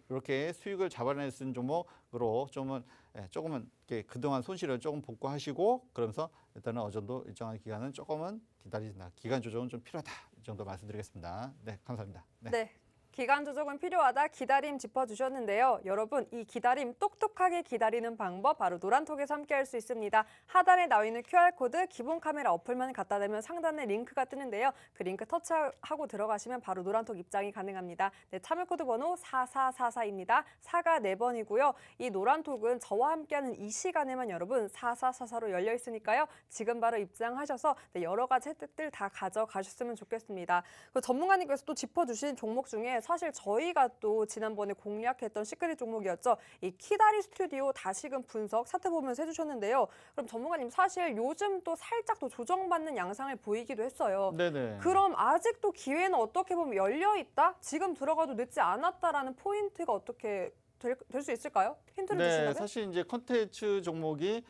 이렇게 수익을 잡아낼 수 있는 종목으로 조금은 그동안 손실을 조금 복구하시고 그러면서 일단은 어느 정도 일정한 기간은 조금은 기다리신다. 기간 조정은 좀 필요하다. 이 정도 말씀드리겠습니다. 감사합니다. 네. 기간 조정은 필요하다, 기다림 짚어주셨는데요. 여러분, 이 기다림 똑똑하게 기다리는 방법 바로 노란톡에서 함께할 수 있습니다. 하단에 나와 있는 QR코드 기본 카메라 어플만 갖다 대면 상단에 링크가 뜨는데요. 그 링크 터치하고 들어가시면 바로 노란톡 입장이 가능합니다. 네, 참여 코드 번호 4444입니다. 4가 4번이고요. 이 노란톡은 저와 함께하는 이 시간에만 여러분 4444로 열려 있으니까요. 지금 바로 입장하셔서 네, 여러 가지 혜택들 다 가져가셨으면 좋겠습니다. 그 전문가님께서 또 짚어주신 종목 중에 사실 저희가 또 지난번에 공략했던 시크릿 종목이었죠. 이 키다리 스튜디오 다시금 분석 차트 보면서 해주셨는데요. 그럼 전문가님 사실 요즘 또 살짝 또 조정받는 양상을 보이기도 했어요. 네네. 그럼 아직도 기회는 어떻게 보면 열려 있다? 지금 들어가도 늦지 않았다라는 포인트가 어떻게 될 수 있을까요? 힌트를 네, 주신다면? 사실 이제 컨텐츠 종목이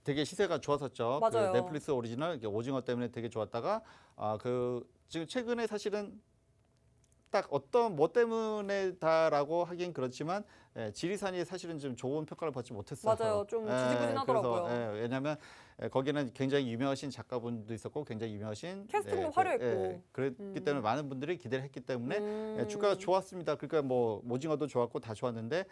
되게 시세가 좋았었죠. 맞아요. 그 넷플릭스 오리지널 오징어 때문에 되게 좋았다가 지금 최근에 사실은 딱 어떤 뭐 때문에다라고 하긴 그렇지만 지리산이 사실은 좀 좋은 평가를 받지 못했어요. 맞아요. 좀 지지부진하더라고요. 그래서 왜냐하면 거기는 굉장히 유명하신 작가분도 있었고 굉장히 유명하신 캐스팅도 화려했고. 그랬기 때문에 많은 분들이 기대를 했기 때문에 주가가 좋았습니다. 그러니까 뭐 오징어도 좋았고 다 좋았는데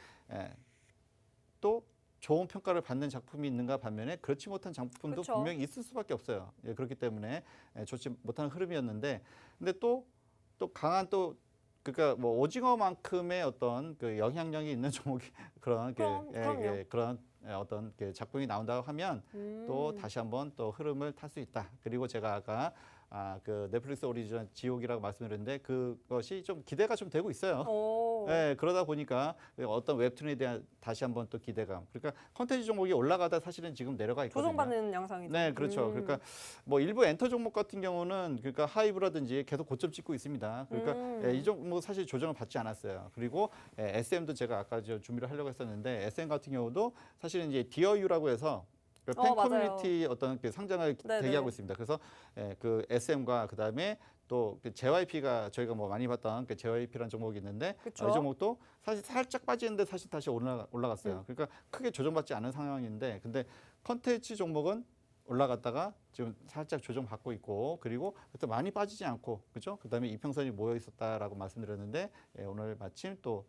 또 좋은 평가를 받는 작품이 있는가 반면에 그렇지 못한 작품도 그렇죠. 분명히 있을 수밖에 없어요. 그렇기 때문에 좋지 못한 흐름이었는데 근데 또 강한 그러니까 뭐 오징어만큼의 어떤 그 영향력이 있는 종목이 그런 그럼요. 그런 어떤 작품이 나온다고 하면 또 다시 한번 또 흐름을 탈 수 있다. 그리고 제가 아까 그 넷플릭스 오리지널 지옥이라고 말씀드렸는데 그것이 좀 기대가 좀 되고 있어요. 네, 그러다 보니까 어떤 웹툰에 대한 다시 한번 또 기대감. 그러니까 컨텐츠 종목이 올라가다 사실은 지금 내려가 있거든요. 조정받는 양상이죠. 네, 그렇죠. 그러니까 뭐 일부 엔터 종목 같은 경우는 그러니까 하이브라든지 계속 고점 찍고 있습니다. 그러니까 이 종목 사실 조정을 받지 않았어요. 그리고 SM도 제가 아까 준비를 하려고 했었는데 SM 같은 경우도 사실은 이제 디어유라고 해서 팬 맞아요. 커뮤니티 어떤 상장을 네네. 대기하고 있습니다. 그래서 그 SM과 그다음에 또 그 JYP가 저희가 뭐 많이 봤던 그 JYP라는 종목이 있는데 그쵸. 이 종목도 사실 살짝 빠지는데 사실 다시 올라갔어요. 그러니까 크게 조정받지 않은 상황인데 근데 컨텐츠 종목은 올라갔다가 지금 살짝 조정받고 있고 그리고 또 많이 빠지지 않고 그죠? 그다음에 이평선이 모여 있었다라고 말씀드렸는데 오늘 마침 또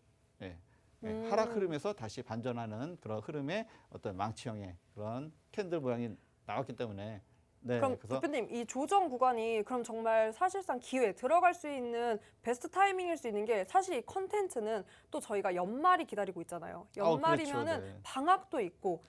하락 흐름에서 다시 반전하는 그런 흐름의 어떤 망치형의 그런 캔들 모양이 나왔기 때문에 그럼 그래서 대표님 이 조정 구간이 그럼 정말 사실상 기회 들어갈 수 있는 베스트 타이밍일 수 있는 게 사실 이 컨텐츠는 또 저희가 연말이 기다리고 있잖아요. 연말이면은 그렇죠. 네. 방학도 있고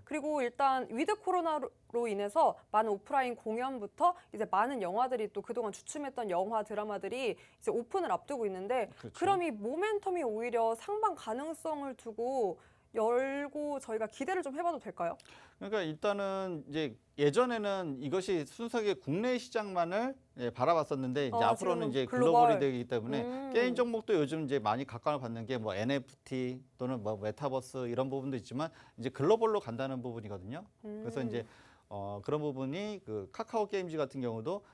그리고 일단 위드 코로나로 인해서 많은 오프라인 공연부터 이제 많은 영화들이 또 그동안 주춤했던 영화 드라마들이 이제 오픈을 앞두고 있는데 그렇죠. 그럼 이 모멘텀이 오히려 상방 가능성을 두고 열고 저희가 기대를 좀 해봐도 될까요? 그러니까 일단은 이제 예전에는 이것이 순수하게 국내 시장만을 바라봤었는데 이제 앞으로는 지금은 이제 글로벌. 글로벌이 되기 때문에 게임 종목도 요즘 이제 많이 각광을 받는 게 뭐 NFT 또는 뭐 메타버스 이런 부분도 있지만 이제 글로벌로 간다는 부분이거든요. 그래서 이제 그런 부분이 그 카카오 게임즈 같은 경우도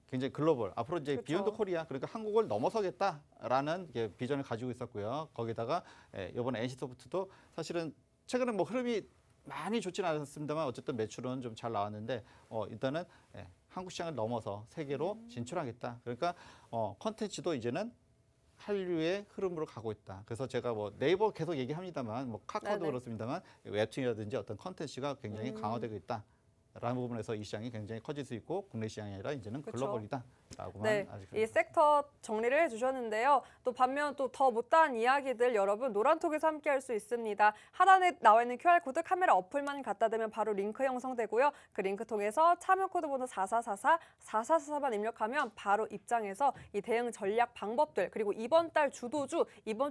굉장히 글로벌 앞으로 이제 그쵸. 비욘드 코리아 그러니까 한국을 넘어서겠다라는 비전을 가지고 있었고요. 거기다가 이번에 NC소프트도 사실은 최근에 뭐 흐름이 많이 좋지는 않았습니다만 어쨌든 매출은 좀 잘 나왔는데 일단은 한국 시장을 넘어서 세계로 진출하겠다. 그러니까 컨텐츠도 이제는 한류의 흐름으로 가고 있다. 그래서 제가 뭐 네이버 계속 얘기합니다만 뭐 카카오도 네네. 그렇습니다만 웹툰이라든지 어떤 컨텐츠가 굉장히 강화되고 있다. 라는 부분에서 이 시장이 굉장히 커질 수 있고 국내 시장이 아니라 이제는 그쵸. 글로벌이다라고만 네, 아직 이 섹터 정리를 해주셨는데요. 또 반면 또 더 못다한 이야기들 여러분 노란톡에서 함께할 수 있습니다. 하단에 나와 있는 QR코드 카메라 어플만 갖다 대면 바로 링크 형성되고요. 그 링크 통해서 참여 코드 번호 4444만 입력하면 바로 입장해서 이 대응 전략 방법들 그리고 이번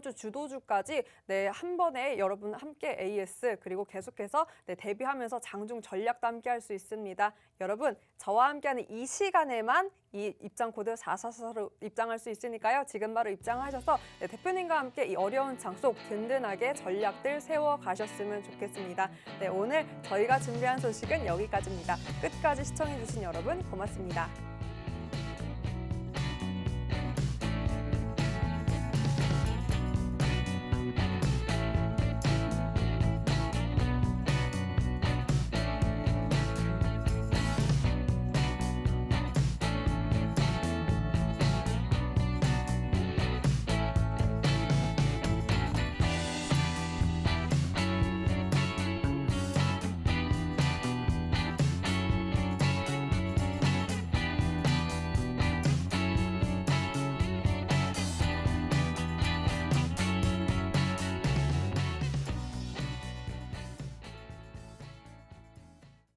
주 주도주까지 한 번에 여러분 함께 AS 그리고 계속해서 대비하면서 장중 전략도 함께할 수 있습니다. 여러분 저와 함께하는 이 시간에만 이 입장 코드 4444로 입장할 수 있으니까요. 지금 바로 입장하셔서 대표님과 함께 이 어려운 장 속 든든하게 전략들 세워 가셨으면 좋겠습니다. 오늘 저희가 준비한 소식은 여기까지입니다. 끝까지 시청해주신 여러분 고맙습니다.